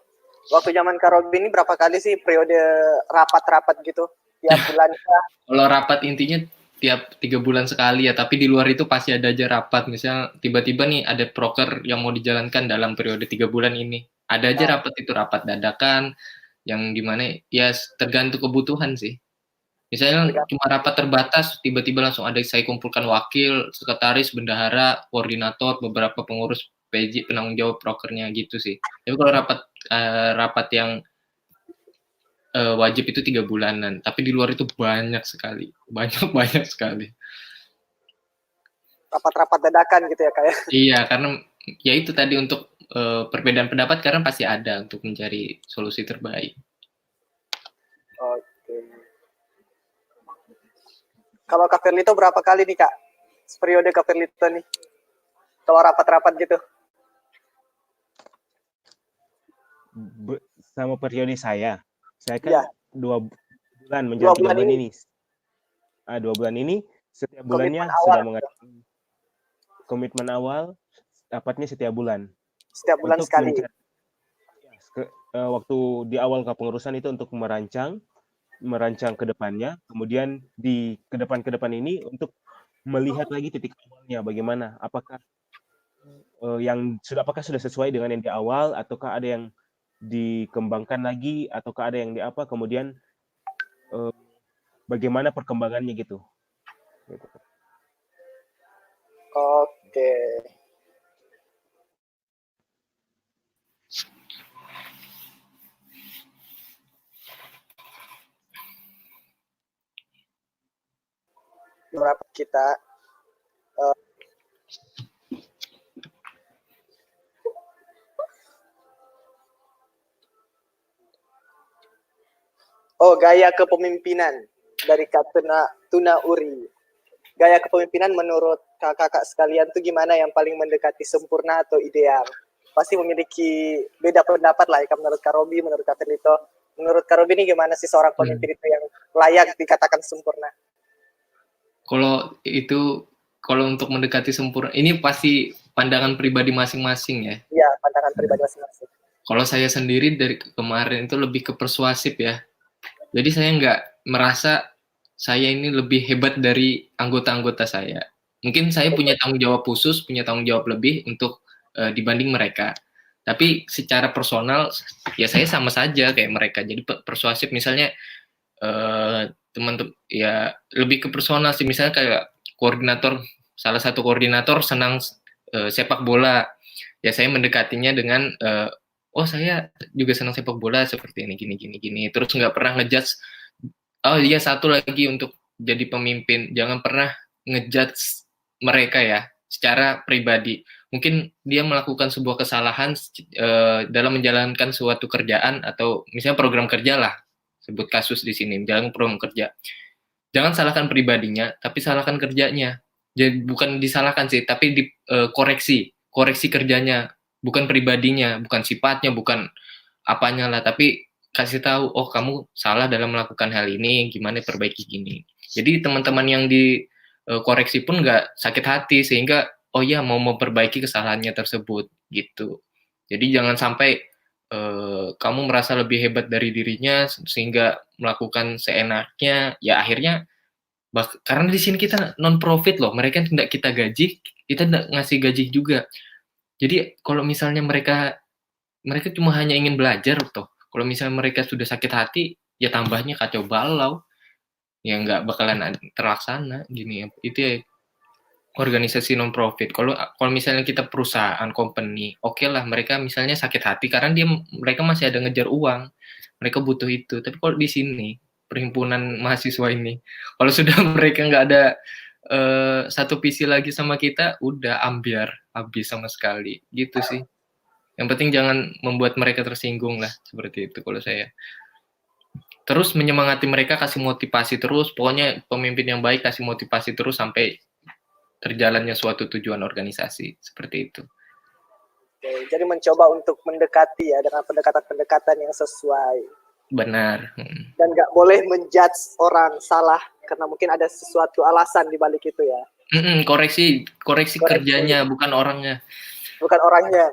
Waktu zaman Kak Robi ini berapa kali sih periode rapat-rapat gitu? Tiap bulan kah? Kalau rapat intinya tiap 3 bulan sekali ya, tapi di luar itu pasti ada aja rapat. Misal tiba-tiba nih ada proker yang mau dijalankan dalam periode 3 bulan ini. Ada aja rapat itu, rapat dadakan, yang dimana ya tergantung kebutuhan sih. Misalnya cuma rapat terbatas, tiba-tiba langsung ada saya kumpulkan wakil, sekretaris, bendahara, koordinator, beberapa pengurus PJ, penanggung jawab prokernya gitu sih. Tapi kalau rapat yang wajib itu 3 bulanan, tapi di luar itu banyak sekali, banyak sekali. Rapat-rapat dadakan gitu ya kayak. Iya, karena ya itu tadi untuk perbedaan pendapat karena pasti ada untuk mencari solusi terbaik. Oke. Kalau Kak Firlito berapa kali nih Kak? Periode Kak Firlito nih. Kalau rapat-rapat gitu. Sama periode saya kan Ya. 2 bulan menjelang 3 bulan ini. 2 bulan ini setiap bulannya sudah mengadakan komitmen awal, rapatnya setiap bulan. Setiap bulan sekali. Waktu di awal kepengurusan itu untuk merancang ke depannya, kemudian di ke depan ini untuk melihat lagi titik awalnya bagaimana, apakah apakah sudah sesuai dengan yang di awal, ataukah ada yang dikembangkan lagi, ataukah ada yang kemudian bagaimana perkembangannya gitu. Oke. Berapa kita gaya kepemimpinan dari Kak Tuna Uri. Gaya kepemimpinan menurut kakak-kakak sekalian tuh gimana yang paling mendekati sempurna atau ideal? Pasti memiliki beda pendapat lah ya, menurut Kak Robi, menurut Kak Firlito. Menurut Kak Robi ini gimana sih seorang pemimpin itu yang layak dikatakan sempurna? Kalau untuk mendekati sempurna, ini pasti pandangan pribadi masing-masing ya. Iya, pandangan pribadi masing-masing. Kalau saya sendiri dari kemarin itu lebih ke persuasif ya. Jadi saya nggak merasa saya ini lebih hebat dari anggota-anggota saya. Mungkin saya punya tanggung jawab khusus, punya tanggung jawab lebih untuk dibanding mereka. Tapi secara personal, ya saya sama saja kayak mereka. Jadi persuasif misalnya teman-teman ya lebih ke personal sih. Misalnya kayak salah satu koordinator senang sepak bola. Ya saya mendekatinya dengan oh saya juga senang sepak bola seperti ini gini. Terus nggak pernah ngejudge. Oh iya, satu lagi untuk jadi pemimpin, jangan pernah ngejudge mereka ya secara pribadi. Mungkin dia melakukan sebuah kesalahan dalam menjalankan suatu kerjaan atau misalnya program kerja lah, sebut kasus di sini, menjalankan program kerja. Jangan salahkan pribadinya, tapi salahkan kerjanya. Jadi bukan disalahkan sih, tapi koreksi kerjanya, bukan pribadinya, bukan sifatnya, bukan apanya lah, tapi kasih tahu, oh kamu salah dalam melakukan hal ini, gimana perbaiki gini. Jadi teman-teman yang dikoreksi pun nggak sakit hati, sehingga oh ya mau memperbaiki kesalahannya tersebut gitu. Jadi jangan sampai kamu merasa lebih hebat dari dirinya sehingga melakukan seenaknya, ya akhirnya karena di sini kita non profit loh, mereka tidak kita gaji, kita tidak ngasih gaji juga. Jadi kalau misalnya mereka cuma hanya ingin belajar toh. Kalau misalnya mereka sudah sakit hati, ya tambahnya kacau balau, ya nggak bakalan terlaksana gini. Itu ya organisasi non profit. Kalau misalnya kita perusahaan, company, oke lah mereka misalnya sakit hati karena mereka masih ada ngejar uang, mereka butuh itu. Tapi kalau di sini perhimpunan mahasiswa ini, kalau sudah mereka nggak ada satu visi lagi sama kita, udah ambiar habis sama sekali, gitu sih. Yang penting jangan membuat mereka tersinggung lah, seperti itu kalau saya. Terus menyemangati mereka, kasih motivasi terus, pokoknya pemimpin yang baik kasih motivasi terus sampai terjalannya suatu tujuan organisasi seperti itu. Oke, jadi mencoba untuk mendekati ya dengan pendekatan-pendekatan yang sesuai. Benar. Dan nggak boleh menjudge orang salah karena mungkin ada sesuatu alasan di balik itu ya. Koreksi Koreksi. kerjanya, bukan orangnya. Bukan orangnya.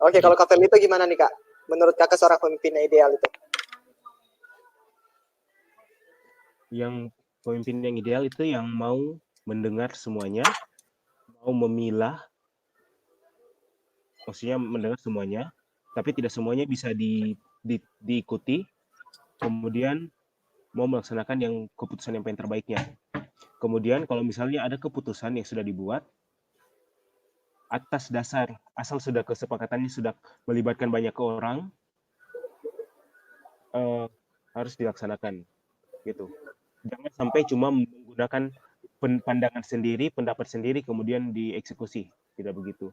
Oke, kalau Kak Feli itu gimana nih Kak? Menurut Kakak seorang pemimpin ideal itu? Yang pemimpin yang ideal itu yang mau mendengar semuanya, mau memilah, maksudnya mendengar semuanya, tapi tidak semuanya bisa diikuti, kemudian mau melaksanakan yang keputusan yang paling terbaiknya. Kemudian kalau misalnya ada keputusan yang sudah dibuat, atas dasar, asal sudah kesepakatannya sudah melibatkan banyak orang, harus dilaksanakan, gitu. Jangan sampai cuma menggunakan pandangan sendiri, pendapat sendiri, kemudian dieksekusi. Tidak begitu.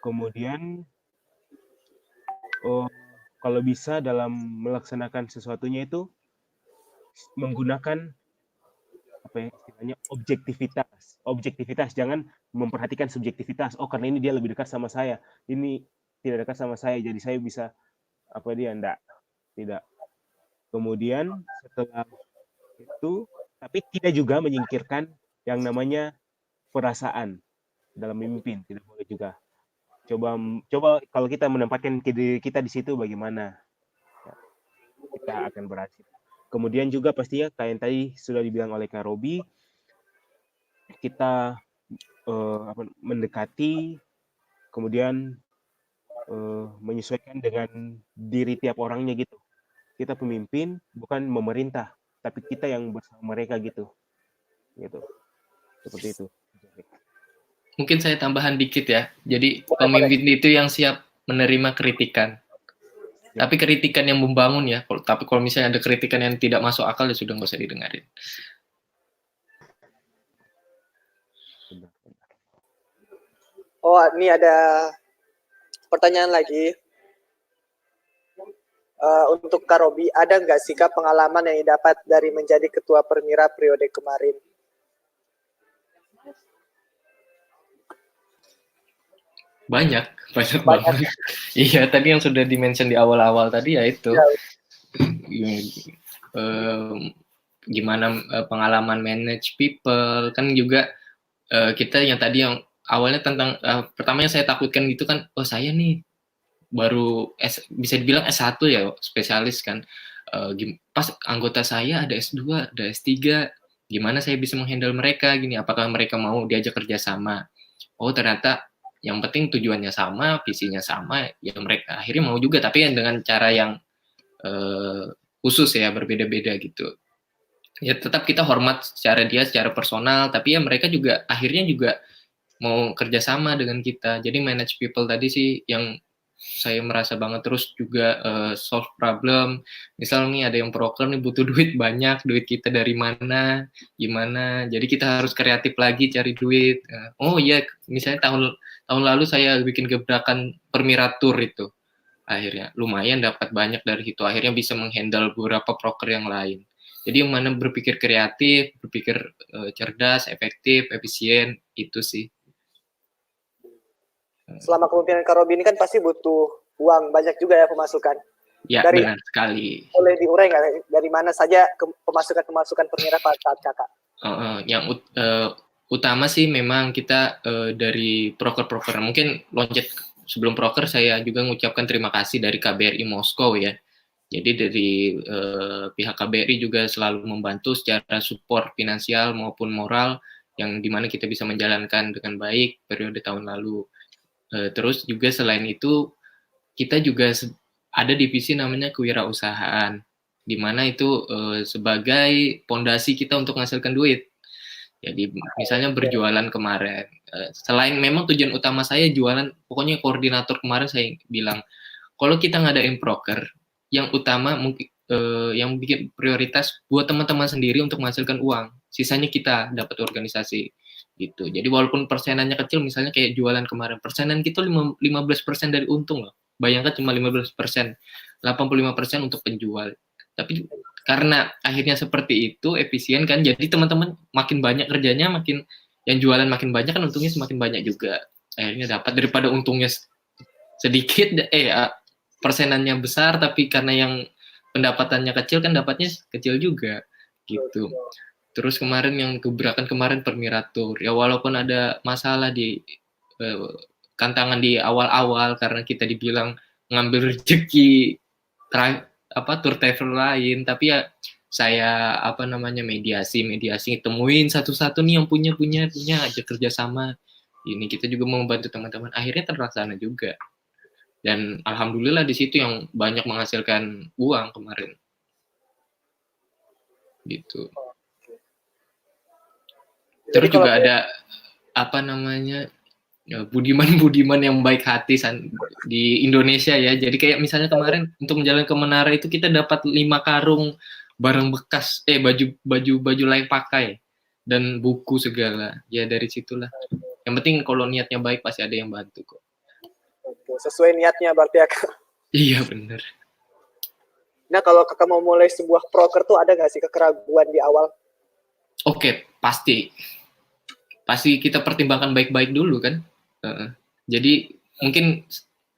Kemudian, kalau bisa dalam melaksanakan sesuatunya itu, menggunakan apa ya, istilahnya objektivitas. Jangan memperhatikan subjektivitas. Oh, karena ini dia lebih dekat sama saya. Ini tidak dekat sama saya, jadi saya bisa apa dia, enggak. Tidak. Kemudian setelah itu, tapi tidak juga menyingkirkan yang namanya perasaan dalam memimpin, tidak boleh juga. Coba kalau kita menempatkan diri kita di situ bagaimana, ya, kita akan berhasil. Kemudian juga pastinya kayak yang tadi sudah dibilang oleh Kak Robi, kita mendekati, kemudian menyesuaikan dengan diri tiap orangnya gitu. Kita pemimpin, bukan memerintah, tapi kita yang bersama mereka gitu. Seperti itu. Mungkin saya tambahan dikit ya. Jadi pemimpin itu yang siap menerima kritikan. Tapi kritikan yang membangun ya. Tapi kalau misalnya ada kritikan yang tidak masuk akal, ya sudah nggak usah didengarin. Oh, ini ada pertanyaan lagi. Untuk Kak Robi, ada nggak sih Kak pengalaman yang didapat dari menjadi ketua Permira periode kemarin? Banyak banget. Iya, tadi yang sudah di-mention di awal-awal tadi ya itu. Gimana pengalaman manage people, kan juga kita yang tadi yang awalnya tentang pertama yang saya takutkan gitu kan, oh saya nih baru bisa dibilang S1 ya, spesialis kan. Pas anggota saya ada S2, ada S3, gimana saya bisa menghandle mereka gini, apakah mereka mau diajak kerjasama? Oh ternyata yang penting tujuannya sama, visinya sama, ya mereka akhirnya mau juga, tapi dengan cara yang khusus ya, berbeda-beda gitu. Ya tetap kita hormat secara dia, secara personal, tapi ya mereka juga akhirnya juga mau kerjasama dengan kita. Jadi manage people tadi sih yang saya merasa banget. Terus juga solve problem. Misal nih ada yang broker nih butuh duit banyak, duit kita dari mana, gimana. Jadi kita harus kreatif lagi cari duit. Oh iya, misalnya tahun lalu saya bikin gebrakan Permiratur itu. Akhirnya lumayan dapat banyak dari itu. Akhirnya bisa menghandle beberapa broker yang lain. Jadi yang mana berpikir kreatif, berpikir cerdas, efektif, efisien, itu sih. Selama kepemimpinan Kak Robi ini kan pasti butuh uang banyak juga ya pemasukan. Ya, benar sekali. Boleh diurai nggak dari mana saja pemasukan Permira pada saat Kakak? Yang utama sih memang kita dari proker-proker. Mungkin loncat sebelum proker saya juga mengucapkan terima kasih dari KBRI Moskow ya. Jadi dari pihak KBRI juga selalu membantu secara support finansial maupun moral yang dimana kita bisa menjalankan dengan baik periode tahun lalu. Terus juga selain itu kita juga ada divisi namanya kewirausahaan, di mana itu sebagai pondasi kita untuk menghasilkan duit. Jadi misalnya berjualan kemarin, selain memang tujuan utama saya jualan, pokoknya koordinator kemarin saya bilang, kalau kita ngadain proker, yang utama mungkin yang bikin prioritas buat teman-teman sendiri untuk menghasilkan uang, sisanya kita dapat organisasi gitu. Jadi walaupun persenannya kecil, misalnya kayak jualan kemarin, persenan kita 15% dari untung loh. Bayangkan cuma 15%, 85% untuk penjual. Tapi karena akhirnya seperti itu, efisien kan, jadi teman-teman makin banyak kerjanya, makin yang jualan makin banyak kan untungnya semakin banyak juga. Akhirnya dapat daripada untungnya sedikit, persenannya besar, tapi karena yang pendapatannya kecil kan dapatnya kecil juga gitu. Terus kemarin yang gebrakan kemarin Permiratur, ya walaupun ada masalah di tantangan di awal-awal karena kita dibilang ngambil rezeki tour travel lain, tapi ya saya mediasi temuin satu-satu nih yang punya aja kerjasama ini, kita juga membantu teman-teman, akhirnya terlaksana juga, dan alhamdulillah di situ yang banyak menghasilkan uang kemarin gitu. Terus juga ada budiman yang baik hati di Indonesia ya. Jadi kayak misalnya kemarin untuk menjalan ke menara itu kita dapat 5 karung barang bekas, baju layak pakai dan buku segala. Ya dari situlah. Yang penting kalau niatnya baik pasti ada yang bantu kok. Oke, sesuai niatnya berarti ya Kak. Iya benar. Nah kalau Kakak mau mulai sebuah proker tuh ada nggak sih keraguan di awal? Oke, pasti kita pertimbangkan baik-baik dulu kan. Jadi mungkin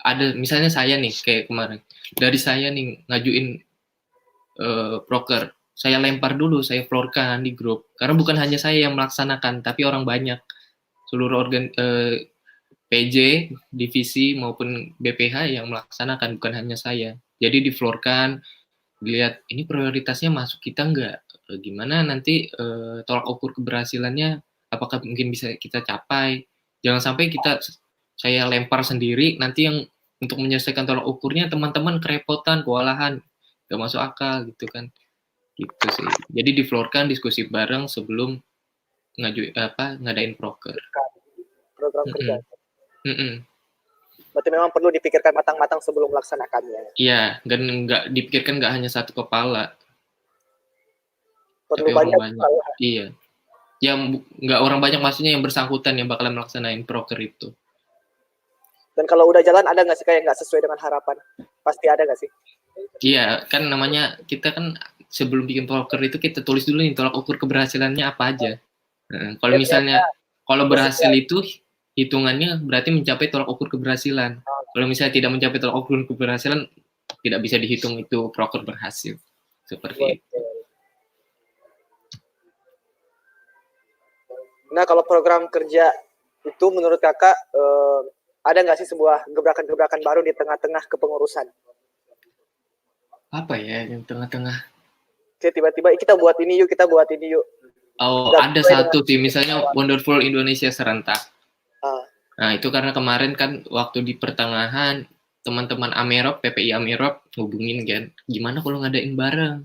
ada misalnya saya nih kayak kemarin dari saya nih ngajuin proker, saya lempar dulu, saya floorkan di grup karena bukan hanya saya yang melaksanakan tapi orang banyak, seluruh PJ, divisi maupun BPH yang melaksanakan, bukan hanya saya. Jadi di floorkan, dilihat ini prioritasnya masuk kita nggak, gimana nanti tolak ukur keberhasilannya apakah mungkin bisa kita capai. Jangan sampai saya lempar sendiri, nanti yang untuk menyelesaikan tolak ukurnya teman-teman kerepotan, kewalahan, nggak masuk akal gitu kan. Gitu sih. Jadi difloorkan, diskusi bareng sebelum ngadain proker. Program kerja. Berarti memang perlu dipikirkan matang-matang sebelum melaksanakannya. Iya, dan nggak dipikirkan nggak hanya satu kepala. Perlu tapi banyak. orang banyak. Iya. Yang nggak orang banyak maksudnya yang bersangkutan yang bakalan melaksanain proker itu. Dan kalau udah jalan ada nggak sih kayak nggak sesuai dengan harapan? Pasti ada nggak sih? Iya, kan namanya kita kan sebelum bikin proker itu kita tulis dulu nih tolak ukur keberhasilannya apa aja. Kalau misalnya kalau berhasil itu hitungannya berarti mencapai tolak ukur keberhasilan. Kalau misalnya tidak mencapai tolak ukur keberhasilan tidak bisa dihitung itu proker berhasil. Seperti itu. Nah, kalau program kerja itu menurut Kakak ada nggak sih sebuah gebrakan-gebrakan baru di tengah-tengah kepengurusan? Apa ya yang tengah-tengah? Oke, tiba-tiba kita buat ini yuk. Oh, ada satu sih, misalnya Wonderful Indonesia Serentak. Nah, itu karena kemarin kan waktu di pertengahan teman-teman Amerop, PPI Amerop hubungin kan, gimana kalau ngadain bareng?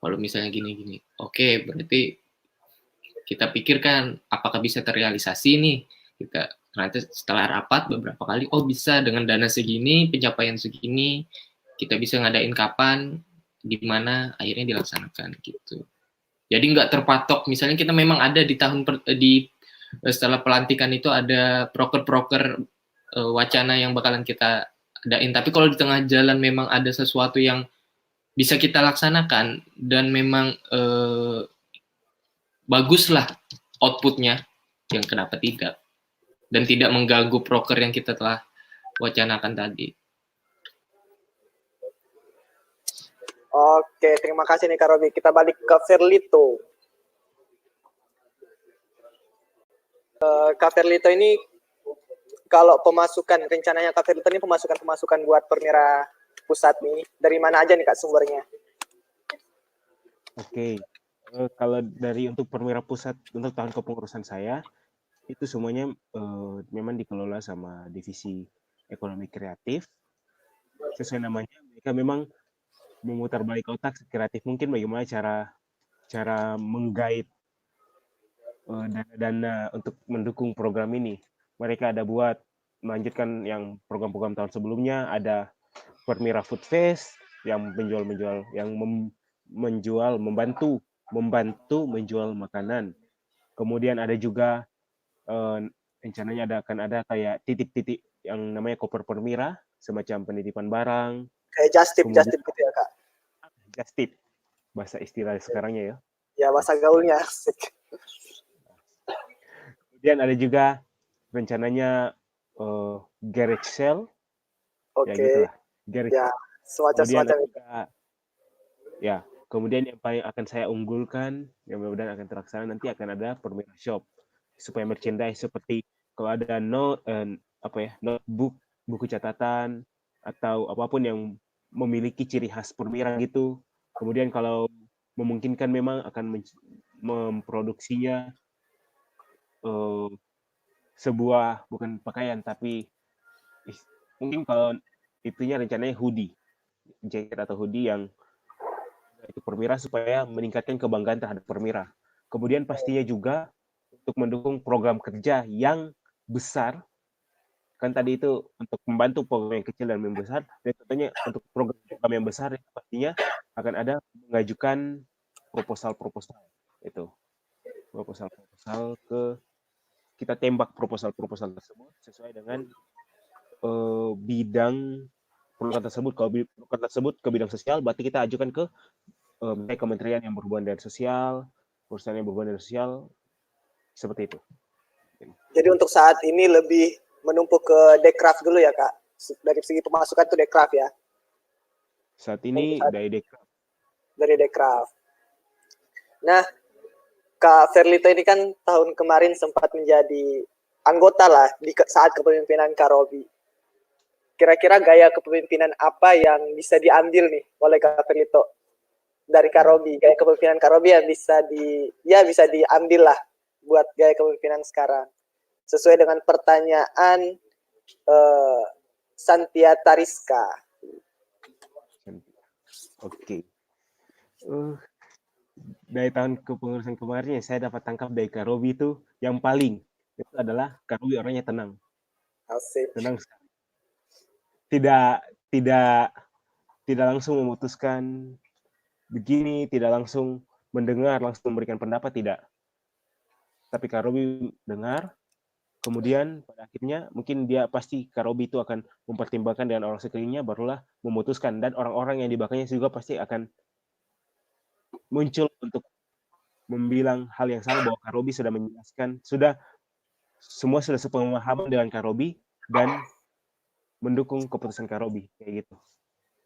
Kalau misalnya gini-gini. Oke, berarti kita pikirkan apakah bisa terrealisasi nih. Nanti setelah rapat beberapa kali, oh bisa dengan dana segini, pencapaian segini, kita bisa ngadain kapan, di mana akhirnya dilaksanakan gitu. Jadi nggak terpatok, misalnya kita memang ada setelah pelantikan itu ada proker-proker wacana yang bakalan kita adain, tapi kalau di tengah jalan memang ada sesuatu yang bisa kita laksanakan dan memang baguslah outputnya, yang kenapa tidak, dan tidak mengganggu proker yang kita telah wacanakan tadi. Oke, terima kasih nih Kak Robi. Kita balik ke Ferlito. Kak Ferlito ini kalau rencananya Kak Ferlito ini pemasukan buat Permira Pusat nih, dari mana aja nih Kak sumbernya? Oke, kalau dari untuk Permira Pusat untuk tahun kepengurusan saya, itu semuanya memang dikelola sama divisi ekonomi kreatif. Sesuai namanya, mereka memang memutar balik otak kreatif mungkin bagaimana cara menggait dana-dana untuk mendukung program ini. Mereka ada buat melanjutkan yang program-program tahun sebelumnya, ada Permira Food Fest yang membantu menjual makanan. Kemudian ada juga rencananya akan ada kayak titik-titik yang namanya Koper Permira, semacam penitipan barang. Kayak just tip gitu ya Kak? just tip bahasa istilah sekarangnya ya. Ya, bahasa gaulnya asik. Kemudian ada juga rencananya garage sale, ya Oke, gitulah. Garage. ya Kemudian semacam-semacam ada itu. juga, ya, kemudian yang paling akan saya unggulkan, yang mudah-mudahan akan terlaksana nanti akan ada Permira Shop supaya merchandise seperti kalau ada notebook, buku catatan atau apapun yang memiliki ciri khas Permira gitu. Kemudian kalau memungkinkan memang akan memproduksinya sebuah bukan pakaian tapi mungkin kalau itunya rencananya hoodie, jaket atau hoodie yang itu Permira supaya meningkatkan kebanggaan terhadap Permira. Kemudian pastinya juga untuk mendukung program kerja yang besar, kan tadi itu untuk membantu program yang kecil dan yang besar, dan tentunya untuk program yang besar itu pastinya akan ada mengajukan proposal-proposal itu. Proposal-proposal kita tembak proposal-proposal tersebut sesuai dengan bidang program tersebut. Kalau program tersebut ke bidang sosial, berarti kita ajukan ke kementerian yang berhubungan dengan sosial, perusahaan yang berhubungan dengan sosial, seperti itu. Jadi untuk saat ini lebih menumpuk ke Dekraf dulu ya Kak. Dari segi pemasukan tuh Dekraf ya. Saat ini dari Dekraf. Dari Dekraf. Nah, Kak Ferlito ini kan tahun kemarin sempat menjadi anggota lah di saat kepemimpinan Kak Robi. Kira-kira gaya kepemimpinan apa yang bisa diambil nih oleh Kak Ferlito dari Kak Robi? Gaya kepemimpinan Kak Robi yang bisa bisa diambil lah buat gaya kepemimpinan sekarang. Sesuai dengan pertanyaan Santia Tariska. Oke. Dari tahun kepengurusan kemarin yang saya dapat tangkap dari Kak Robi itu yang paling itu adalah Kak Robi orangnya tenang. Asik. Tenang sekali. Tidak langsung memutuskan begini, tidak langsung mendengar, langsung memberikan pendapat, tidak. Tapi Kak Robi dengar, kemudian pada akhirnya mungkin dia pasti Kak Robi itu akan mempertimbangkan dengan orang sekelilingnya, barulah memutuskan. Dan orang-orang yang di belakangnya juga pasti akan muncul untuk membilang hal yang sama bahwa Kak Robi sudah menjelaskan, semua sudah sepemahaman dengan Kak Robi dan mendukung keputusan Kak Robi, kayak gitu.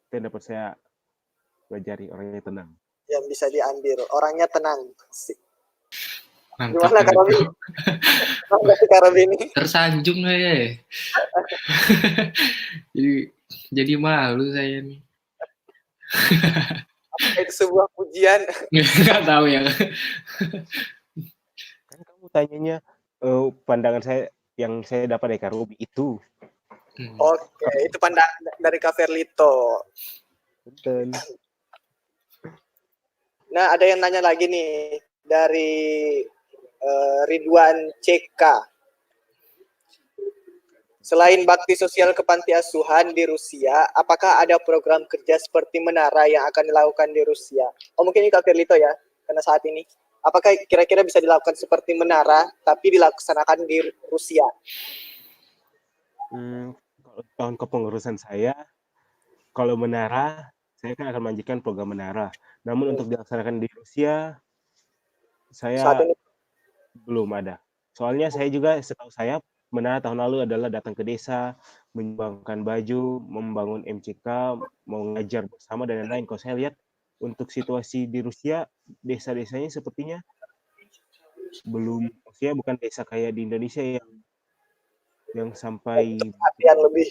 Itu yang dapat saya pelajari, orangnya tenang. Yang bisa diambil, orangnya tenang. Mantap. Gimana Kak Robi? Gimana Kak Robi ini? Tersanjung saya. jadi malu saya nih. Apakah itu sebuah pujian? Nggak tahu ya. Kan kamu tanyanya pandangan saya yang saya dapat dari Kak Robi itu. Oke, itu pandangan dari Kak Ferlito. Betul. Nah, ada yang nanya lagi nih dari Ridwan CK. Selain bakti sosial ke panti asuhan di Rusia, apakah ada program kerja seperti Menara yang akan dilakukan di Rusia? Oh, mungkin ini Kak Ferlito ya, karena saat ini. Apakah kira-kira bisa dilakukan seperti Menara, tapi dilaksanakan di Rusia? Kalau tahun kepengurusan saya, kalau Menara, saya kan akan melanjutkan program Menara. Namun untuk dilaksanakan di Rusia, saya Saat ini belum ada. Soalnya saya juga, setahu saya, Menara tahun lalu adalah datang ke desa, menyumbangkan baju, membangun MCK, mengajar bersama dan lain-lain. Kalau saya lihat untuk situasi di Rusia, desa-desanya sepertinya belum, maksudnya bukan desa kayak di Indonesia yang sampai perhatian lebih.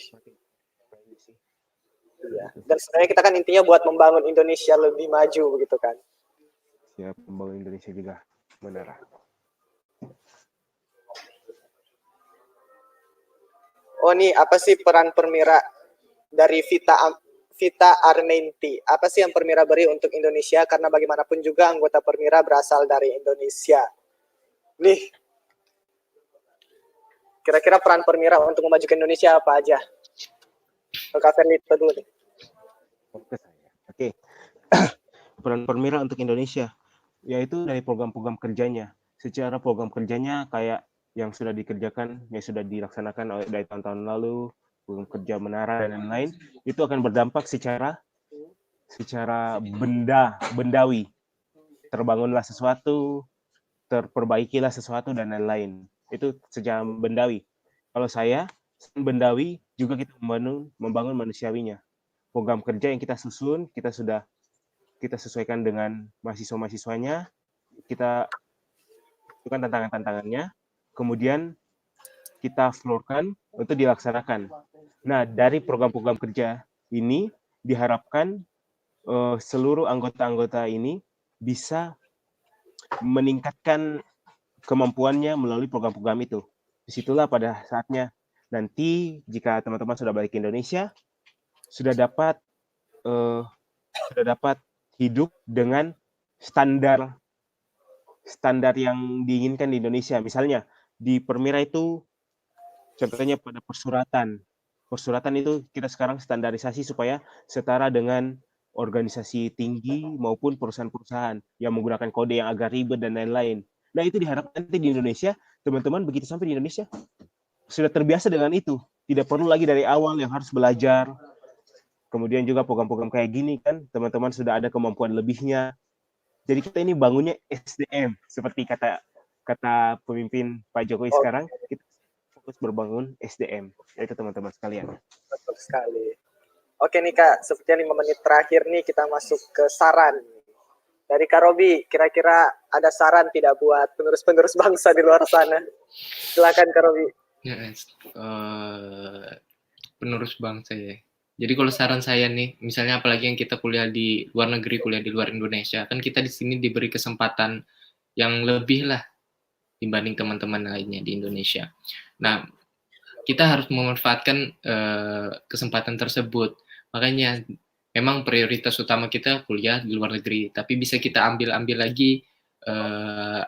Iya. Dan sebenarnya kita kan intinya buat membangun Indonesia lebih maju begitu kan. Siap membangun Indonesia juga Menara. Oh nih, apa sih peran Permira dari Vita Armenti? Apa sih yang Permira beri untuk Indonesia? Karena bagaimanapun juga anggota Permira berasal dari Indonesia. Nih, kira-kira peran Permira untuk memajukan Indonesia apa aja? Kak Ferlito dulu nih. Oke. Peran Permira untuk Indonesia, yaitu dari program-program kerjanya. Secara program kerjanya kayak yang sudah dikerjakan, yang sudah dilaksanakan dari tahun-tahun lalu, program kerja Menara dan lain-lain, itu akan berdampak secara secara bendawi. Terbangunlah sesuatu, terperbaikilah sesuatu dan lain-lain. Itu secara bendawi. Kalau saya bendawi juga kita membangun manusiawinya. Program kerja yang kita susun, kita sesuaikan dengan mahasiswa-mahasiswanya, kita tentukan tantangan-tantangannya, kemudian kita floorkan untuk dilaksanakan. Nah, dari program-program kerja ini diharapkan seluruh anggota-anggota ini bisa meningkatkan kemampuannya melalui program-program itu. Disitulah pada saatnya nanti jika teman-teman sudah balik ke Indonesia, sudah dapat hidup dengan standar yang diinginkan di Indonesia. Misalnya di Permira itu contohnya pada persuratan. Persuratan itu kita sekarang standarisasi supaya setara dengan organisasi tinggi maupun perusahaan-perusahaan yang menggunakan kode yang agak ribet dan lain-lain. Nah, itu diharapkan nanti di Indonesia, teman-teman begitu sampai di Indonesia, sudah terbiasa dengan itu. Tidak perlu lagi dari awal yang harus belajar. Kemudian juga program-program kayak gini kan, teman-teman sudah ada kemampuan lebihnya. Jadi kita ini bangunnya SDM, seperti kata pemimpin Pak Jokowi sekarang, kita fokus berbangun SDM, yaitu teman-teman sekalian. Betul sekali. Oke nih Kak, sepertinya 5 menit terakhir nih kita masuk ke saran. Dari Kak Robi, kira-kira ada saran tidak buat penerus-penerus bangsa di luar sana? Silakan Kak Robi. Penerus bangsa ya. Jadi kalau saran saya nih, misalnya apalagi yang kita kuliah di luar negeri, kuliah di luar Indonesia, kan kita di sini diberi kesempatan yang lebih lah dibanding teman-teman lainnya di Indonesia. Nah, kita harus memanfaatkan kesempatan tersebut. Makanya memang prioritas utama kita kuliah di luar negeri, tapi bisa kita ambil lagi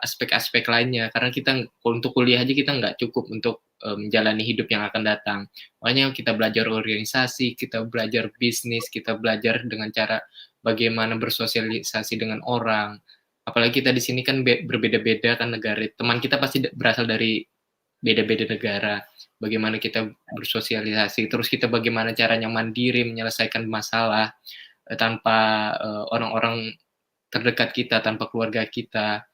aspek-aspek lainnya, karena kita untuk kuliah aja kita nggak cukup untuk menjalani hidup yang akan datang. Makanya kita belajar organisasi, kita belajar bisnis, kita belajar dengan cara bagaimana bersosialisasi dengan orang. Apalagi kita di sini kan berbeda-beda kan negara. Teman kita pasti berasal dari beda-beda negara. Bagaimana kita bersosialisasi, terus kita bagaimana caranya mandiri menyelesaikan masalah tanpa orang-orang terdekat kita, tanpa keluarga kita.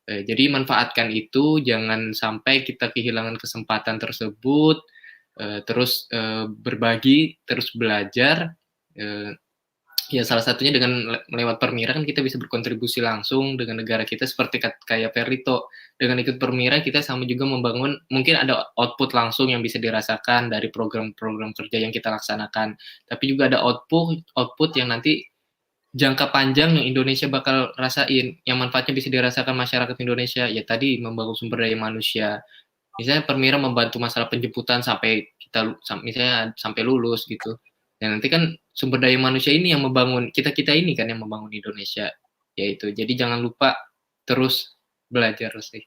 Jadi manfaatkan itu, jangan sampai kita kehilangan kesempatan tersebut, terus berbagi, terus belajar. Ya salah satunya dengan melewat Permira kan kita bisa berkontribusi langsung dengan negara kita, seperti kayak Perito. Dengan ikut Permira kita sama juga membangun, mungkin ada output langsung yang bisa dirasakan dari program-program kerja yang kita laksanakan. Tapi juga ada output yang nanti jangka panjang yang Indonesia bakal rasain, yang manfaatnya bisa dirasakan masyarakat Indonesia, ya tadi membangun sumber daya manusia. Misalnya Permira membantu masalah penjemputan sampai misalnya sampai lulus gitu. Dan nanti kan sumber daya manusia ini yang membangun kita ini kan yang membangun Indonesia, yaitu. Jadi jangan lupa terus belajar sih.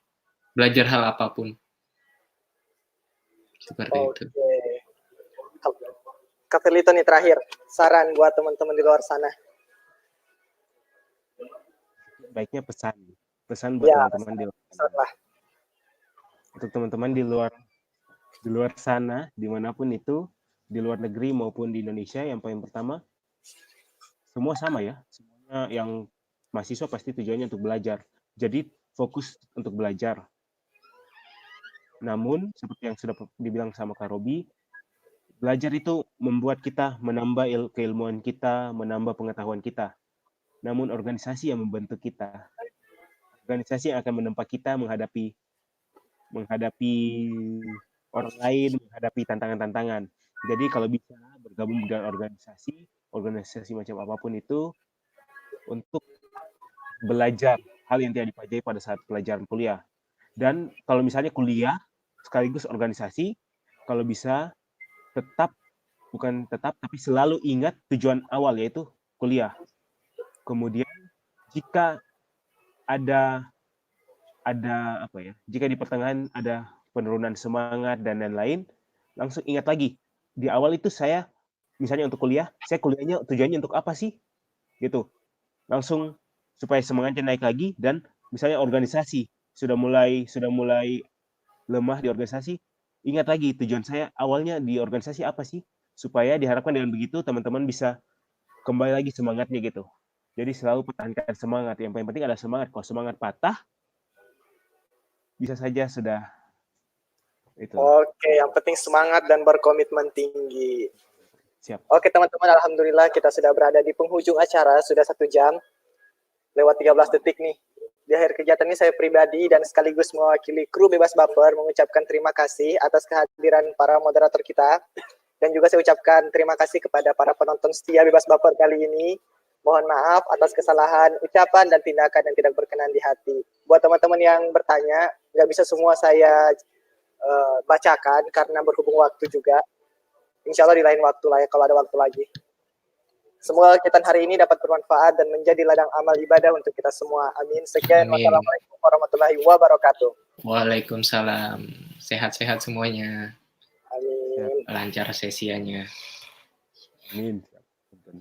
Belajar hal apapun. Seperti itu. Kak Firlito nih terakhir, saran buat teman-teman di luar sana. Baiknya pesan buat teman-teman di luar sana. Untuk teman-teman di luar sana, dimanapun itu, di luar negeri maupun di Indonesia, yang paling pertama, semua sama ya. Semuanya yang mahasiswa pasti tujuannya untuk belajar. Jadi fokus untuk belajar. Namun, seperti yang sudah dibilang sama Kak Robi, belajar itu membuat kita menambah keilmuan kita, menambah pengetahuan kita. Namun organisasi yang membentuk kita. Organisasi yang akan menempa kita menghadapi orang lain, menghadapi tantangan-tantangan. Jadi kalau bisa bergabung dengan organisasi macam apapun itu, untuk belajar hal yang tidak dipelajari pada saat pelajaran kuliah. Dan kalau misalnya kuliah sekaligus organisasi, kalau bisa tapi selalu ingat tujuan awal, yaitu kuliah. Kemudian jika jika di pertengahan ada penurunan semangat dan lain-lain, langsung ingat lagi, di awal itu saya misalnya untuk kuliah, saya kuliahnya tujuannya untuk apa sih? Gitu. Langsung supaya semangatnya naik lagi. Dan misalnya organisasi sudah mulai lemah di organisasi, ingat lagi tujuan saya awalnya di organisasi apa sih? Supaya diharapkan dengan begitu teman-teman bisa kembali lagi semangatnya gitu. Jadi selalu pertahankan semangat. Yang paling penting adalah semangat. Kalau semangat patah, bisa saja sudah itu. Oke, yang penting semangat dan berkomitmen tinggi. Siap. Oke teman-teman, alhamdulillah kita sudah berada di penghujung acara, sudah 1 jam lewat 13 detik nih. Di akhir kegiatan ini saya pribadi dan sekaligus mewakili kru Bebas Baper mengucapkan terima kasih atas kehadiran para moderator kita. Dan juga saya ucapkan terima kasih kepada para penonton setia Bebas Baper kali ini. Mohon maaf atas kesalahan, ucapan, dan tindakan yang tidak berkenan di hati. Buat teman-teman yang bertanya, nggak bisa semua saya bacakan karena berhubung waktu juga. Insya Allah di lain waktu lah ya, kalau ada waktu lagi. Semoga kegiatan hari ini dapat bermanfaat dan menjadi ladang amal ibadah untuk kita semua. Amin. Sekian. Amin. Wassalamualaikum warahmatullahi wabarakatuh. Waalaikumsalam. Sehat-sehat semuanya. Amin. Lancar sesiannya. Amin.